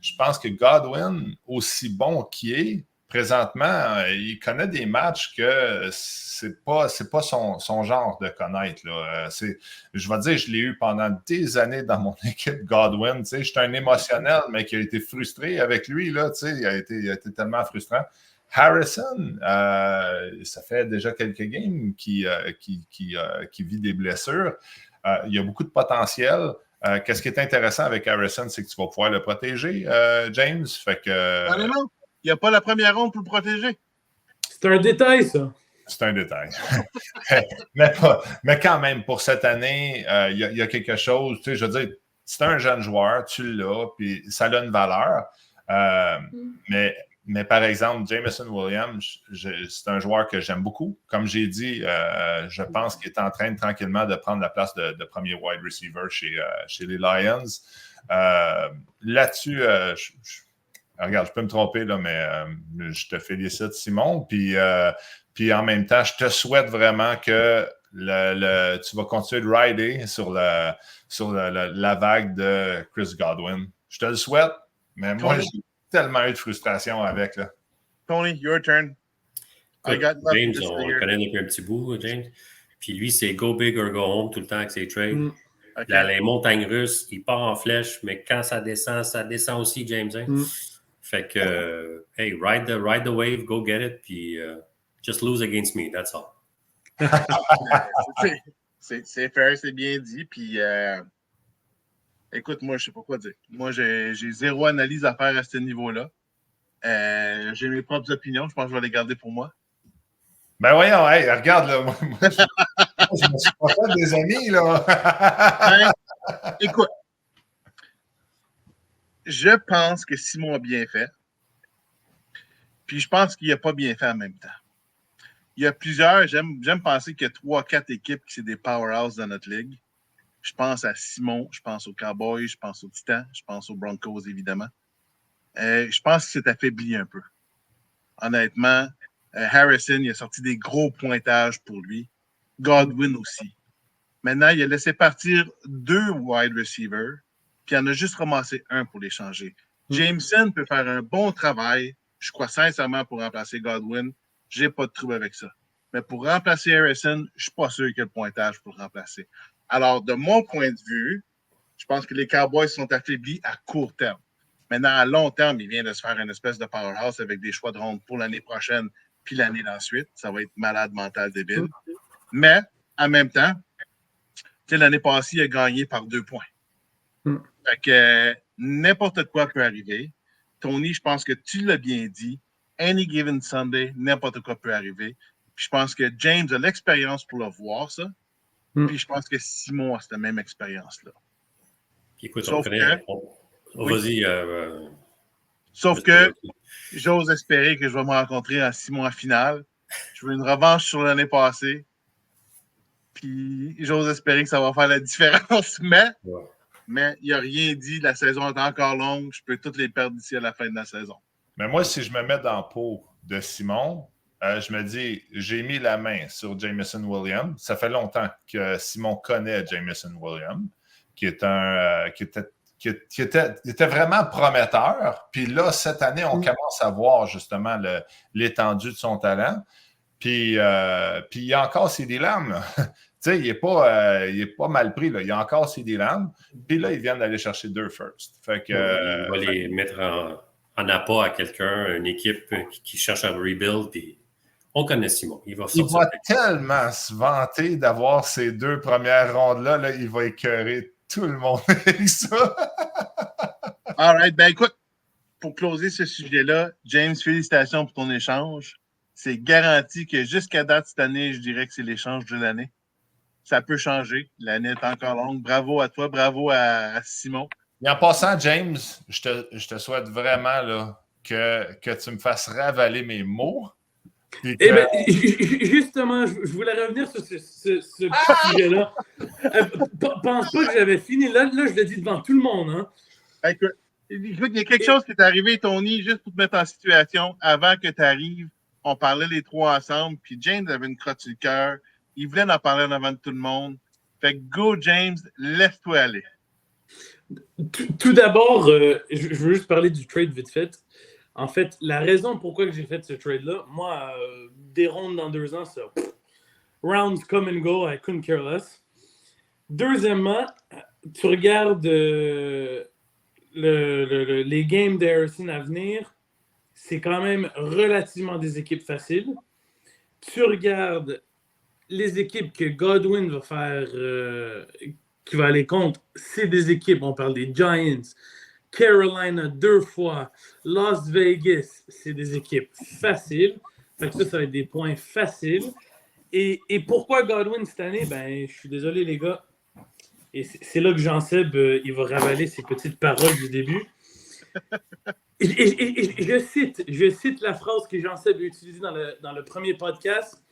Je pense que Godwin, aussi bon qu'il est, présentement, il connaît des matchs que c'est pas son genre de connaître. Là. Je vais dire, je l'ai eu pendant des années dans mon équipe Godwin. Je suis un émotionnel, mais qui a été frustré avec lui. Là, il a été tellement frustrant. Harrison, ça fait déjà quelques games qui vit des blessures. Il y a beaucoup de potentiel. Qu'est-ce qui est intéressant avec Harrison, c'est que tu vas pouvoir le protéger, James. Fait que, non. Il n'y a pas la première ronde pour le protéger. C'est un détail, ça. C'est un détail. mais quand même, pour cette année, il y a quelque chose. Je veux dire, c'est un jeune joueur, tu l'as, puis ça a une valeur. Mais par exemple, Jameson Williams, c'est un joueur que j'aime beaucoup. Comme j'ai dit, je pense qu'il est en train tranquillement de prendre la place de premier wide receiver chez les Lions. Là-dessus, regarde, je peux me tromper, là, mais je te félicite, Simon. Puis en même temps, je te souhaite vraiment que tu vas continuer de rider sur la vague de Chris Godwin. Je te le souhaite, mais moi, j'ai tellement eu de frustration avec. Là. Tony, your turn. James, on le connaît depuis un petit bout, James. Puis lui, c'est go big or go home tout le temps avec ses trades. Okay. Les montagnes russes, il part en flèche, mais quand ça descend aussi, James. Hein? Fait que, hey, ride the wave, go get it, puis just lose against me, that's all. C'est fair, c'est bien dit, puis écoute, moi, je sais pas quoi dire. Moi, j'ai 0 analyse à faire à ce niveau-là. J'ai mes propres opinions, je pense que je vais les garder pour moi. Ben voyons, hey, regarde, là, moi, je me suis pas fait des amis, là. Ben, écoute, je pense que Simon a bien fait. Puis je pense qu'il n'a pas bien fait en même temps. Il y a plusieurs, j'aime penser qu'il y a 3-4 équipes qui sont des powerhouses dans notre ligue. Je pense à Simon, je pense aux Cowboys, je pense aux Titans, je pense aux Broncos, évidemment. Je pense qu'il s'est affaibli un peu. Honnêtement, Harrison, il a sorti des gros pointages pour lui. Godwin aussi. Maintenant, il a laissé partir 2 wide receivers, puis il en a juste ramassé un pour les changer. Jameson peut faire un bon travail, je crois sincèrement, pour remplacer Godwin. J'ai pas de trouble avec ça. Mais pour remplacer Harrison, je suis pas sûr qu'il y ait le pointage pour le remplacer. Alors, de mon point de vue, je pense que les Cowboys sont affaiblis à court terme. Maintenant, à long terme, il vient de se faire une espèce de powerhouse avec des choix de ronde pour l'année prochaine puis l'année d'ensuite. Ça va être malade mental débile. Mais, en même temps, l'année passée, il a gagné par 2 points. Fait que n'importe quoi peut arriver. Tony, je pense que tu l'as bien dit. Any given Sunday, n'importe quoi peut arriver. Puis je pense que James a l'expérience pour le voir, ça. Puis je pense que Simon a cette même expérience-là. Puis écoute, Sauf vas-y. Sauf que j'ose espérer que je vais me rencontrer en Simon en finale. Je veux une revanche sur l'année passée. Puis j'ose espérer que ça va faire la différence. Mais il n'a rien dit. La saison est encore longue. Je peux toutes les perdre d'ici à la fin de la saison. Mais moi, si je me mets dans la peau de Simon, je me dis, j'ai mis la main sur Jameson Williams. Ça fait longtemps que Simon connaît Jameson Williams, qui était vraiment prometteur. Puis là, cette année, on commence à voir justement l'étendue de son talent. Puis il y a encore CD Lamb. Tu sais, il n'est pas mal pris. Là. Il y a encore CD Lamb. Puis là, ils viennent d'aller chercher 2 first. Fait que, il va les mettre en appât à quelqu'un, une équipe qui cherche à rebuild. Puis on connaît Simon. Il va tellement se vanter d'avoir ces 2 premières rondes-là. Là, il va écœurer tout le monde avec ça. All right. Ben écoute, pour closer ce sujet-là, James, félicitations pour ton échange. C'est garanti que jusqu'à date cette année, je dirais que c'est l'échange de l'année. Ça peut changer. L'année est encore longue. Bravo à toi. Bravo à Simon. Et en passant, James, je te souhaite vraiment là, que tu me fasses ravaler mes mots. Eh bien, justement, je voulais revenir sur ce sujet-là. Pense pas que j'avais fini. Là, je le dis devant tout le monde. Hein. Écoute, il y a quelque chose qui est arrivé, Tony, juste pour te mettre en situation. Avant que tu arrives, on parlait les 3 ensemble, puis James avait une crotte sur le cœur. Il voulait en parler en avant de tout le monde. Fait que go, James, laisse-toi aller. Tout d'abord, je veux juste parler du trade vite fait. En fait, la raison pourquoi j'ai fait ce trade-là, moi, des rondes dans 2 ans, ça, rounds come and go, I couldn't care less. Deuxièmement, tu regardes les games d'Harrison à venir, c'est quand même relativement des équipes faciles. Tu regardes les équipes que Godwin va faire, qui va aller contre, c'est des équipes, on parle des Giants, Carolina 2 fois, Las Vegas, c'est des équipes faciles. Fait que ça va être des points faciles. Et pourquoi Godwin cette année? Ben, je suis désolé, les gars. Et c'est là que Jean-Seb, il va ravaler ses petites paroles du début. Et je cite la phrase que Jean-Seb a utilisée dans le premier podcast.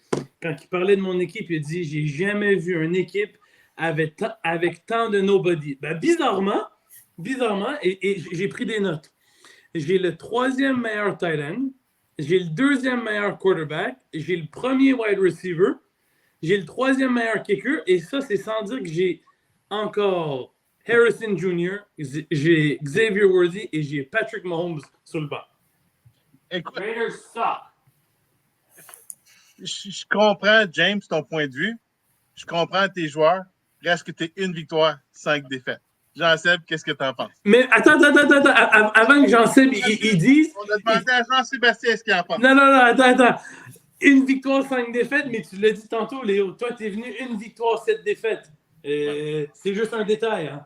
Quand il parlait de mon équipe, il a dit « J'ai jamais vu une équipe avec tant de nobody. » Ben, bizarrement, et j'ai pris des notes. J'ai le 3e meilleur tight end, j'ai le 2e meilleur quarterback, j'ai le 1er wide receiver, j'ai le 3e meilleur kicker, et ça, c'est sans dire que j'ai encore Harrison Jr., j'ai Xavier Worthy et j'ai Patrick Mahomes sur le banc. Écoute, Raiders suck. Je comprends, James, ton point de vue. Je comprends tes joueurs. Reste que tu es 1 victoire, 5 défaites. Jean-Seb, qu'est-ce que tu en penses? Mais attends. Avant que Jean-Seb il dise. On a demandé à Jean-Sébastien ce qu'il en pense. Non, attends. 1 victoire, 5 défaites, mais tu l'as dit tantôt, Léo. Toi, tu es venu 1 victoire, 7 défaites. C'est juste un détail. Hein?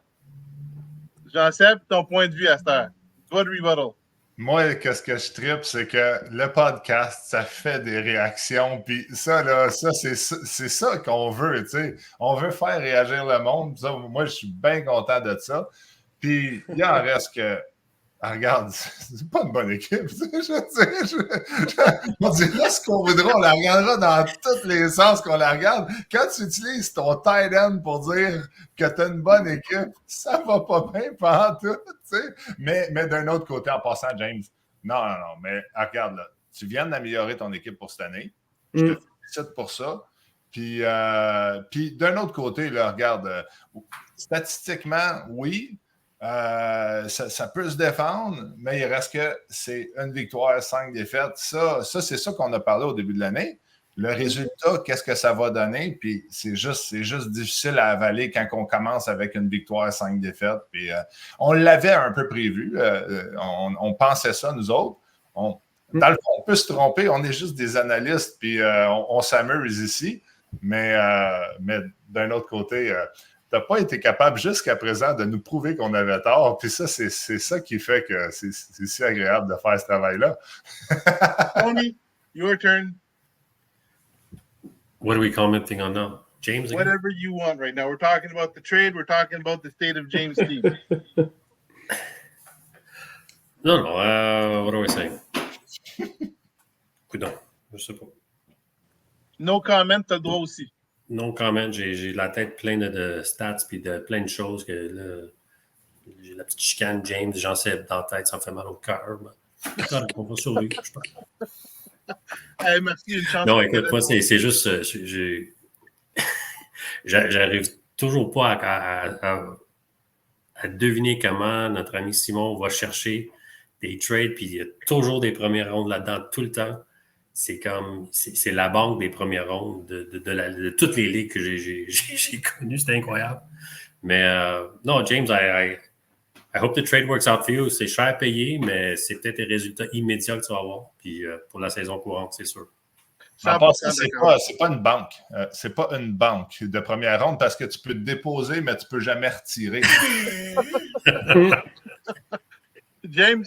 Jean-Seb, ton point de vue à cette heure. Toi de rebuttal. Moi, qu'est-ce que je trippe, c'est que le podcast, ça fait des réactions. Puis ça, là, ça, c'est ça qu'on veut, tu sais. On veut faire réagir le monde. Ça, moi, je suis bien content de ça. Puis il en reste que. Ah, regarde, c'est pas une bonne équipe. On dira ce qu'on voudra, on la regardera dans tous les sens qu'on la regarde. Quand tu utilises ton tight end pour dire que tu as une bonne équipe, ça va pas bien pendant tout, tu sais. Mais d'un autre côté, en passant, James, non, mais regarde, là, tu viens d'améliorer ton équipe pour cette année. Je te félicite pour ça. Puis d'un autre côté, là, regarde, statistiquement, oui, ça peut se défendre, mais il reste que c'est une victoire, 5 défaites. Ça c'est ça qu'on a parlé au début de l'année. Le résultat, qu'est-ce que ça va donner? Puis c'est juste difficile à avaler quand on commence avec une victoire, 5 défaites. Puis on l'avait un peu prévu. On pensait ça, nous autres. Dans le fond, on peut se tromper. On est juste des analystes, puis on s'amuse ici. Mais d'un autre côté, tu n'as pas été capable jusqu'à présent de nous prouver qu'on avait tort. Puis ça, c'est ça qui fait que c'est si agréable de faire ce travail-là. Tony, your turn. What are we commenting on now? James again? Whatever you want right now. We're talking about the trade. We're talking about the state of James Steve. Non, what are we saying? Coudonc, je sais pas. No comment, t'as le droit aussi. Non comment, j'ai la tête pleine de stats puis de plein de choses que là, j'ai la petite chicane James, j'en sais dans la tête, ça me fait mal au cœur. On va survivre, je pense. Hey, merci, une chance. Non, écoute, moi, c'est juste, j'arrive toujours pas à deviner comment notre ami Simon va chercher des trades, puis il y a toujours des premières rondes là-dedans tout le temps. C'est la banque des premières rondes de toutes les ligues que j'ai connues. C'est incroyable. Mais non, James, I hope the trade works out for you. C'est cher à payer, mais c'est peut-être les résultats immédiats que tu vas avoir. Puis pour la saison courante, c'est sûr. En passant, c'est pas une banque. C'est pas une banque de première ronde parce que tu peux te déposer, mais tu peux jamais retirer. James,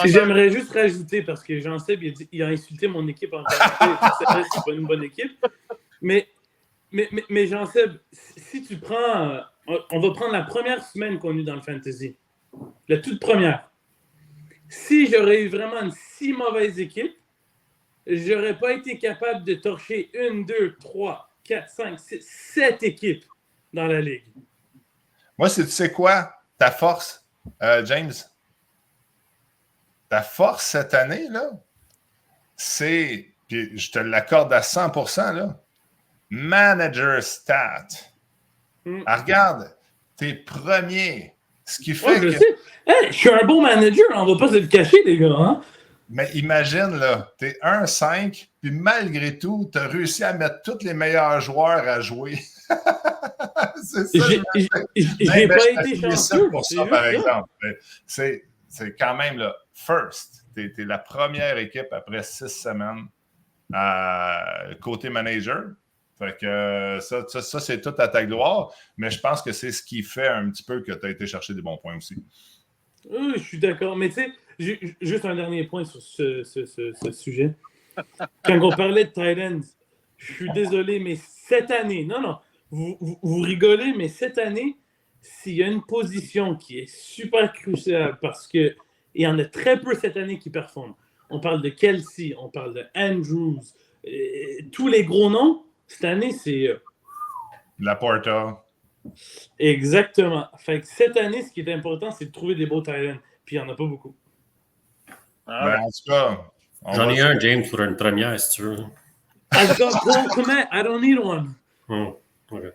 j'aimerais juste rajouter, parce que Jean-Seb, il a insulté mon équipe en qualité. C'est pas une bonne équipe. Mais Jean-Seb, si tu prends... on va prendre la première semaine qu'on a eu dans le fantasy. La toute première. Si j'aurais eu vraiment une si mauvaise équipe, j'aurais pas été capable de torcher 1, 2, 3, 4, 5, 6, 7 équipes dans la ligue. Moi, tu sais quoi? Ta force, James? Ta force cette année, là, c'est, puis je te l'accorde à 100%, là, manager stat. Regarde, t'es premier. Ce qui fait que... Hey, je suis un bon manager, on va pas se le cacher, les gars. Hein? Mais imagine, là, t'es 1-5, puis malgré tout, t'as réussi à mettre tous les meilleurs joueurs à jouer. C'est ça. J'ai pas été chanceux. Pour ça, par exemple. C'est quand même, là, first. T'es la première équipe après 6 semaines côté manager. Fait que ça, c'est tout à ta gloire. Mais je pense que c'est ce qui fait un petit peu que tu as été chercher des bons points aussi. Je suis d'accord. Mais tu sais, juste un dernier point sur ce sujet. Quand on parlait de tight ends, je suis désolé, mais cette année, non, vous rigolez, mais cette année, s'il y a une position qui est super cruciale parce qu'il y en a très peu cette année qui performent. On parle de Kelsey, on parle de Andrews, tous les gros noms. Cette année, c'est... Laporta. Exactement. Fait que cette année, ce qui est important, c'est de trouver des beaux tight ends. Puis il n'y en a pas beaucoup. Ben, en tout cas... J'en ai un, James, pour une première, si tu veux. I've got Cole Kmet. I don't need one. Okay.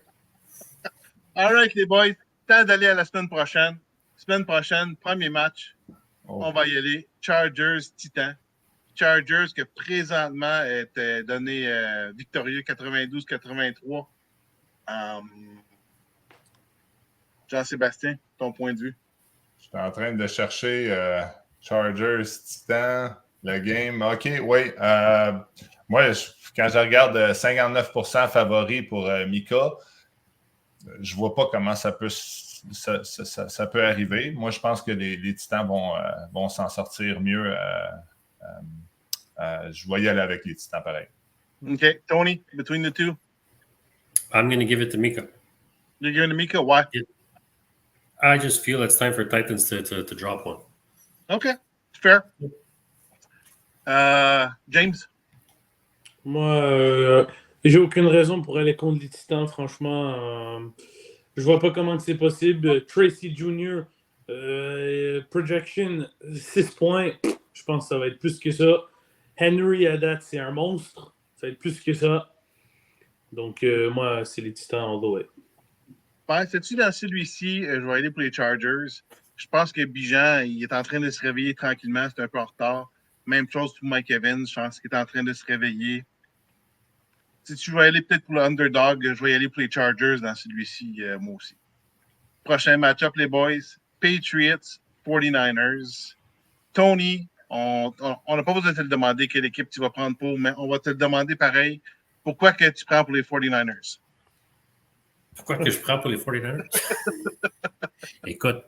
All right, les boys. Temps d'aller à la semaine prochaine. Semaine prochaine, premier match. On va y aller. Chargers, Titan. Chargers que présentement est donné victorieux 92-83. Jean-Sébastien, ton point de vue? Je suis en train de chercher Chargers, Titan, le game. OK, oui. Moi, quand je regarde 59% favori pour Mika, je vois pas comment ça peut ça peut arriver. Moi, je pense que les Titans vont s'en sortir mieux. Je vais y aller avec les Titans pareil. OK. Tony, between the two? I'm going to give it to Mika. You're giving to Mika? Why? I just feel it's time for Titans to drop one. OK. Fair. James? Moi, j'ai aucune raison pour aller contre les Titans, franchement. Je vois pas comment c'est possible. Tracy Jr., projection 6 points. Je pense que ça va être plus que ça. Henry, à date, c'est un monstre. Ça va être plus que ça. Donc, moi, c'est les Titans all the way. Penses-tu dans celui-ci, je vais aller pour les Chargers. Je pense que Bijan, il est en train de se réveiller tranquillement. C'est un peu en retard. Même chose pour Mike Evans. Je pense qu'il est en train de se réveiller. Si tu veux aller peut-être pour le underdog, je vais y aller pour les Chargers dans celui-ci, moi aussi. Prochain match-up, les boys. Patriots, 49ers. Tony, on n'a pas besoin de te le demander quelle équipe tu vas prendre pour, mais on va te le demander pareil. Pourquoi que tu prends pour les 49ers? Pourquoi que je prends pour les 49ers? Écoute,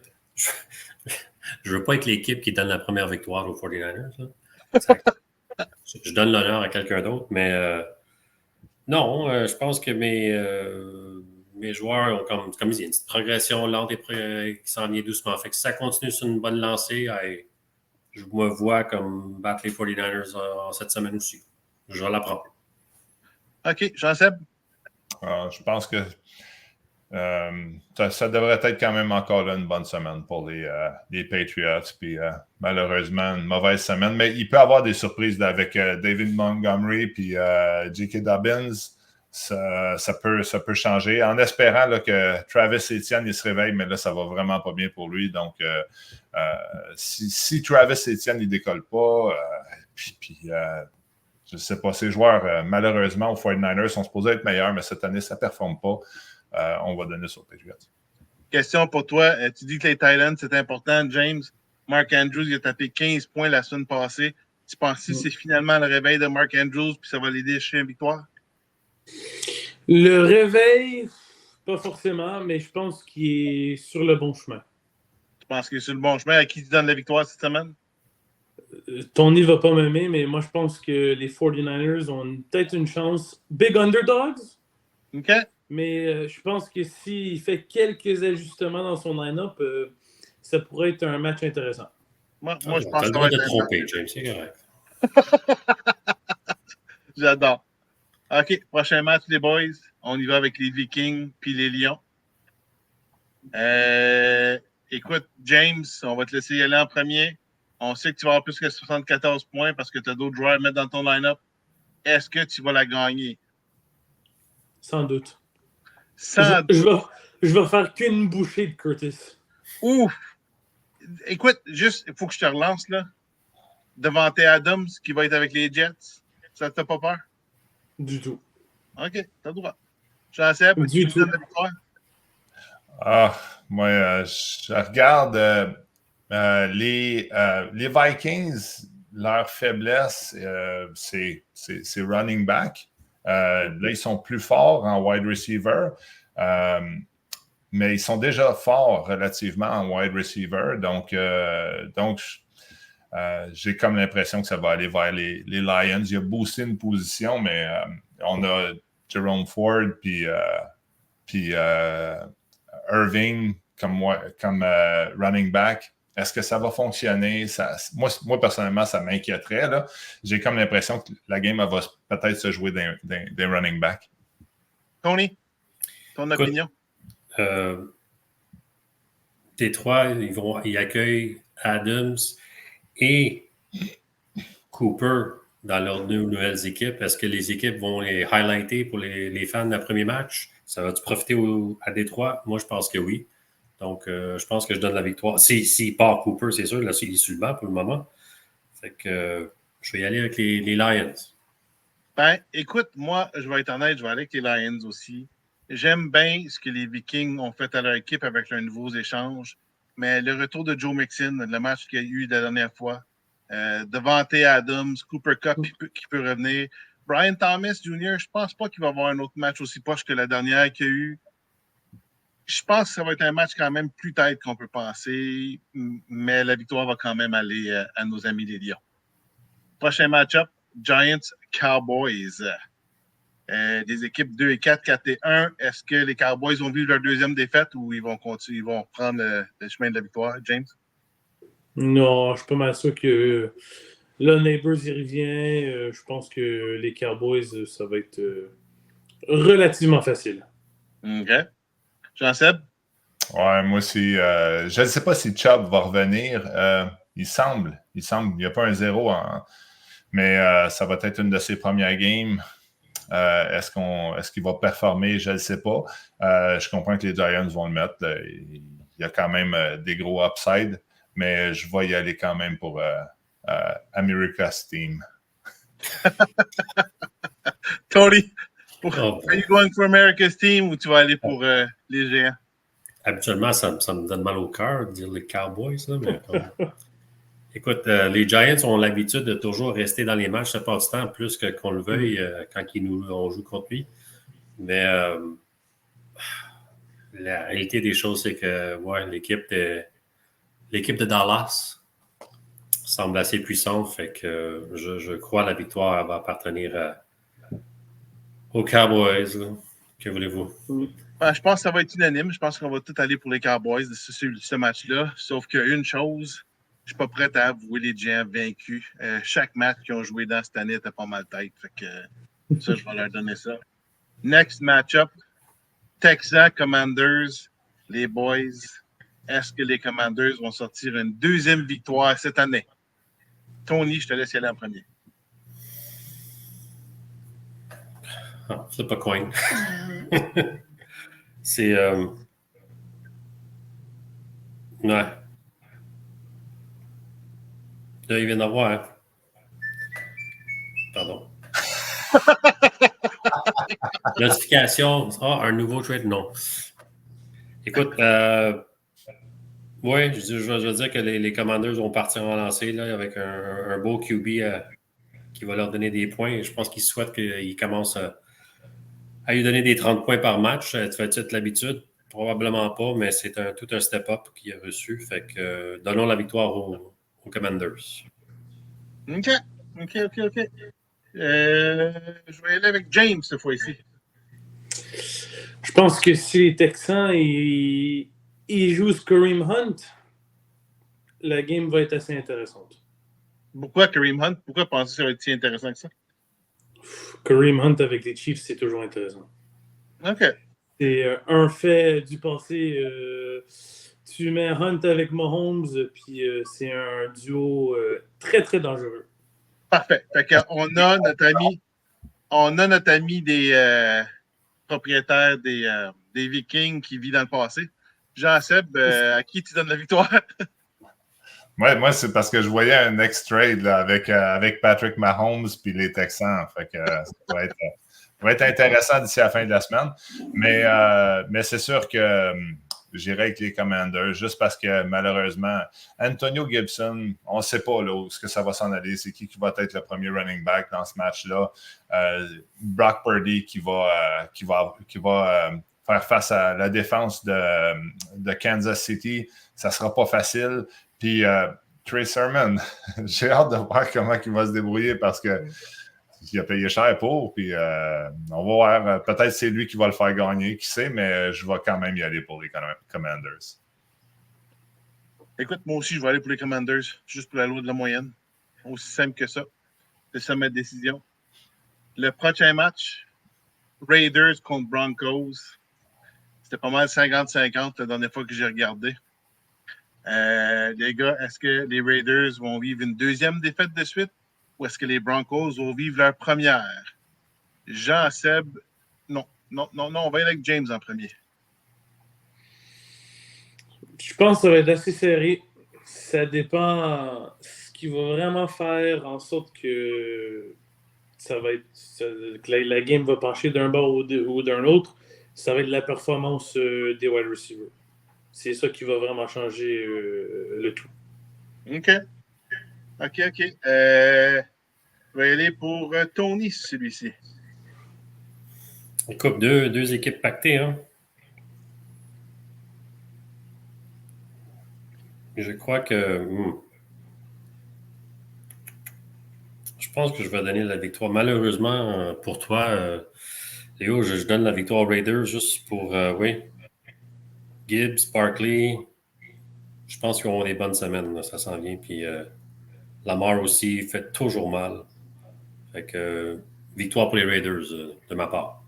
je veux pas être l'équipe qui donne la première victoire aux 49ers. Là. Je donne l'honneur à quelqu'un d'autre, mais non, je pense que mes joueurs ont comme ils disent, une petite progression lente et qui s'en vient doucement. Fait que si ça continue sur une bonne lancée, je me vois comme battre les 49ers en cette semaine aussi. Je vais la prendre. OK, Jean-Seb? Je pense que ça devrait être quand même encore là une bonne semaine pour les Patriots. Puis malheureusement, une mauvaise semaine. Mais il peut y avoir des surprises là, avec David Montgomery puis J.K. Dobbins. Ça peut changer. En espérant là, que Travis Etienne il se réveille, mais là, ça va vraiment pas bien pour lui. Donc, si Travis Etienne ne décolle pas, je ne sais pas, ces joueurs, malheureusement, aux 49ers sont supposés être meilleurs, mais cette année, ça ne performe pas. On va donner sur Patriots. Question pour toi. Tu dis que les Titans, c'est important. James, Mark Andrews, il a tapé 15 points la semaine passée. Tu penses que c'est finalement le réveil de Mark Andrews puis ça va l'aider chez une victoire? Le réveil, pas forcément, mais je pense qu'il est sur le bon chemin. Tu penses qu'il est sur le bon chemin? À qui tu donnes la victoire cette semaine? Tony va pas m'aimer, mais moi, je pense que les 49ers ont peut-être une chance. Big underdogs? OK. Mais je pense que s'il fait quelques ajustements dans son line-up, ça pourrait être un match intéressant. Moi je pense que ça va être tromper, James, c'est correct. J'adore. OK, prochain match, les boys. On y va avec les Vikings puis les Lions. Écoute, James, on va te laisser y aller en premier. On sait que tu vas avoir plus que 74 points parce que tu as d'autres joueurs à mettre dans ton line-up. Est-ce que tu vas la gagner? Sans doute. Je vais faire qu'une bouchée de Curtis. Ouf! Écoute, juste, il faut que je te relance, là. Devante Adams, qui va être avec les Jets. Ça te fait pas peur? Du tout. OK, t'as le droit. Jean-Seb, du tout. Moi, je regarde les Vikings, leur faiblesse, c'est running back. Là, ils sont plus forts en wide receiver, mais ils sont déjà forts relativement en wide receiver. Donc j'ai comme l'impression que ça va aller vers les Lions. Il a boosté une position, mais on a Jerome Ford puis Irving comme running back. Est-ce que ça va fonctionner? Moi, personnellement, ça m'inquiéterait. Là. J'ai comme l'impression que la game elle va peut-être se jouer des running back. Tony, ton opinion? Détroit, ils accueillent Adams et Cooper dans leurs nouvelles équipes. Est-ce que les équipes vont les highlighter pour les fans de premier match? Ça va-tu profiter à Détroit? Moi, je pense que oui. Donc, je pense que je donne la victoire. S'il part Cooper, c'est sûr, là, il est sur le banc pour le moment. Fait que je vais y aller avec les Lions. Ben, écoute, moi, je vais être honnête, je vais aller avec les Lions aussi. J'aime bien ce que les Vikings ont fait à leur équipe avec leurs nouveaux échanges, mais le retour de Joe Mixon, le match qu'il y a eu la dernière fois, Devante Adams, Cooper Kupp qui peut revenir, Brian Thomas Jr., je pense pas qu'il va avoir un autre match aussi poche que la dernière qu'il y a eu. Je pense que ça va être un match quand même plus tête qu'on peut penser, mais la victoire va quand même aller à nos amis les Lions. Prochain match-up, Giants-Cowboys. Des équipes 2 et 4, 4 et 1. Est-ce que les Cowboys vont vivre leur deuxième défaite ou ils vont continuer, ils vont prendre le chemin de la victoire, James? Non, je suis pas mal sûr que là, Neighbors y revient. Je pense que les Cowboys, ça va être relativement facile. OK. Jean-Seb? Ouais, moi aussi. Je ne sais pas si Chubb va revenir. Il semble. Il n'y a pas un zéro, mais ça va être une de ses premières games. Est-ce qu'il va performer? Je ne le sais pas. Je comprends que les Giants vont le mettre. Il y a quand même des gros upsides, mais je vais y aller quand même pour America's Team. Tony, Oh, are you going for America's Team ou tu vas aller pour les Géants? habituellement, ça me donne mal au cœur de dire les Cowboys, là, mais écoute, les Giants ont l'habitude de toujours rester dans les matchs, ça passe du temps, plus qu'on le veuille quand on joue contre lui. Mais la réalité des choses, c'est que ouais, l'équipe de Dallas semble assez puissante, fait que je crois que la victoire va appartenir aux Cowboys. Là. Que voulez-vous? Je pense que ça va être unanime. Je pense qu'on va tout aller pour les Cowboys de ce match-là. Sauf qu'une chose, je suis pas prêt à avouer les Giants vaincus. Chaque match qu'ils ont joué dans cette année était pas mal tête. Fait que ça, je vais leur donner ça. Next match-up, Texans Commanders, les boys. Est-ce que les Commanders vont sortir une deuxième victoire cette année? Tony, je te laisse y aller en premier. Ah, c'est pas coin. C'est. Ouais. Là, il vient d'avoir. Hein? Pardon. Notification. Ah, un nouveau trade? Non. Écoute, oui, je veux dire que les Commanders vont partir en lancée là, avec un beau QB qui va leur donner des points. Je pense qu'ils souhaitent qu'ils commencent à lui donner des 30 points par match. Tu fais-tu l'habitude? Probablement pas, mais c'est tout un step-up qu'il a reçu. Fait que donnons la victoire aux Commanders. OK. Je vais y aller avec James cette fois-ci. Je pense que si les Texans ils jouent Kareem Hunt, la game va être assez intéressante. Pourquoi Kareem Hunt? Pourquoi penser que ça va être si intéressant que ça? Kareem Hunt avec les Chiefs, c'est toujours intéressant. OK. C'est un fait du passé. Tu mets Hunt avec Mahomes, puis c'est un duo très, très dangereux. Parfait. Fait qu'on a notre ami des propriétaires des Vikings qui vit dans le passé. Jean-Seb, à qui tu donnes la victoire? Moi, c'est parce que je voyais un next trade là, avec Patrick Mahomes puis les Texans. Fait que ça va être intéressant d'ici la fin de la semaine. Mais c'est sûr que j'irai avec les Commanders juste parce que malheureusement, Antonio Gibson, on ne sait pas là, où est-ce que ça va s'en aller. C'est qui va être le premier running back dans ce match-là. Brock Purdy qui va faire face à la défense de Kansas City. Ça ne sera pas facile. Puis Trey Sermon, j'ai hâte de voir comment il va se débrouiller parce qu'il a payé cher pour. Puis on va voir. Peut-être c'est lui qui va le faire gagner, qui sait, mais je vais quand même y aller pour les Commanders. Écoute, moi aussi, je vais aller pour les Commanders, juste pour la loi de la moyenne. Aussi simple que ça. C'est ça ma décision. Le prochain match, Raiders contre Broncos. C'était pas mal 50-50 la dernière fois que j'ai regardé. Les gars, est-ce que les Raiders vont vivre une deuxième défaite de suite ou est-ce que les Broncos vont vivre leur première? Jean-Seb, non, on va y aller avec James en premier. Je pense que ça va être assez serré. Ça dépend ce qui va vraiment faire en sorte que que la game va pencher d'un bord ou d'un autre. Ça va être la performance des wide receivers. C'est ça qui va vraiment changer le tout. OK. Je vais aller pour Tony, celui-ci. Écoute, deux équipes pactées. Hein? Je crois que... Je pense que je vais donner la victoire. Malheureusement, pour toi, Léo, je donne la victoire aux Raiders juste pour, oui, Gibbs, Barkley. Je pense qu'ils auront des bonnes semaines, là, ça s'en vient. Puis Lamar aussi fait toujours mal. Fait que victoire pour les Raiders de ma part.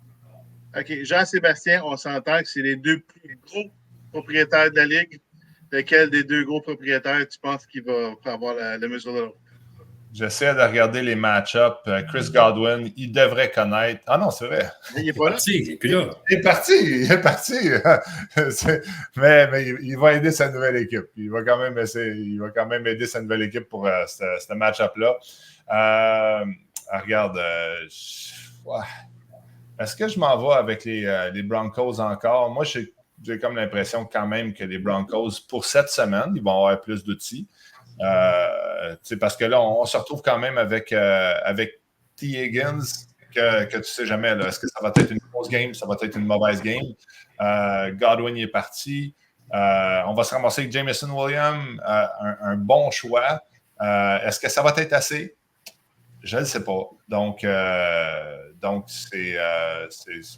OK. Jean-Sébastien, on s'entend que c'est les deux plus gros propriétaires de la Ligue. Lequel des deux gros propriétaires tu penses qu'il va avoir la mesure de l'autre? J'essaie de regarder les match-ups. Chris Godwin, il devrait connaître. Ah non, c'est vrai. Il est pas là. Il est plus là. Il est parti. mais il va aider sa nouvelle équipe. Il va quand même aider sa nouvelle équipe pour ce match-up-là. Regarde, ouais. Est-ce que je m'en vais avec les Broncos encore? Moi, j'ai comme l'impression quand même que les Broncos, pour cette semaine, ils vont avoir plus d'outils. Parce que là, on se retrouve quand même avec T. Higgins, que tu ne sais jamais. Là. Est-ce que ça va être une grosse game? Ça va être une mauvaise game? Godwin est parti. On va se ramasser avec Jameson Williams, un bon choix. Est-ce que ça va être assez? Je ne sais pas. Donc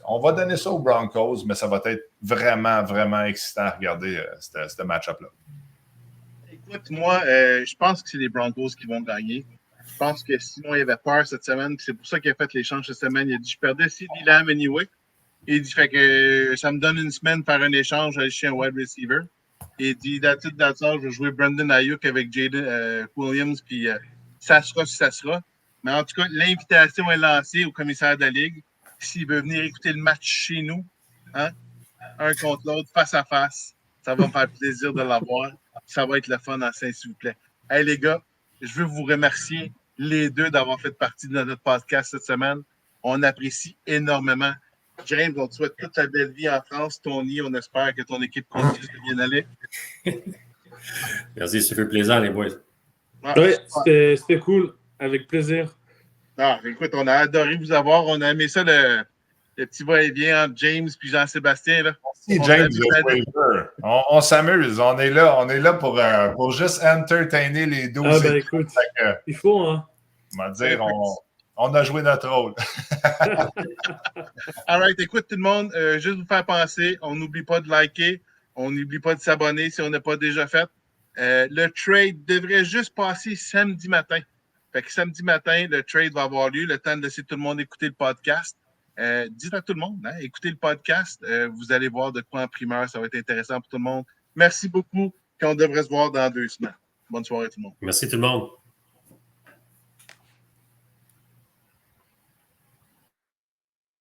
on va donner ça aux Broncos, mais ça va être vraiment, vraiment excitant à regarder ce match-up-là. Écoute, moi, je pense que c'est les Broncos qui vont gagner. Je pense que Simon il avait peur cette semaine. C'est pour ça qu'il a fait l'échange cette semaine. Il a dit je perdais CeeDee Lamb anyway. Il dit fait que ça me donne une semaine faire un échange, aller chez un wide receiver. Il dit that's it, je vais jouer Brandon Ayuk avec Jaden Williams, puis ça sera si ça sera. Mais en tout cas, l'invitation est lancée au commissaire de la Ligue. S'il veut venir écouter le match chez nous, hein, un contre l'autre, face à face, ça va me faire plaisir de l'avoir. Ça va être le fun en Saint, s'il vous plaît. Hey les gars, je veux vous remercier les deux d'avoir fait partie de notre podcast cette semaine. On apprécie énormément. James, on te souhaite toute la belle vie en France. Tony, on espère que ton équipe continue de bien aller. Merci, ça fait plaisir, les boys. Oui, c'était cool. Avec plaisir. Ah, écoute, on a adoré vous avoir. On a aimé ça, le petit va-et-vient entre James et Jean-Sébastien. Là. Merci, James. On s'amuse. On est là pour juste entertainer les 12. Ah, ben écoute, il faut, hein. On va dire, on a joué notre rôle. All right, écoute tout le monde, juste vous faire penser, on n'oublie pas de liker, on n'oublie pas de s'abonner si on n'a pas déjà fait. Le trade devrait juste passer samedi matin. Fait que samedi matin, le trade va avoir lieu, le temps de laisser tout le monde écouter le podcast. Dites à tout le monde, hein, écoutez le podcast, vous allez voir de quoi en primeur, ça va être intéressant pour tout le monde. Merci beaucoup, puis on devrait se voir dans 2 semaines. Bonne soirée tout le monde. Merci tout le monde.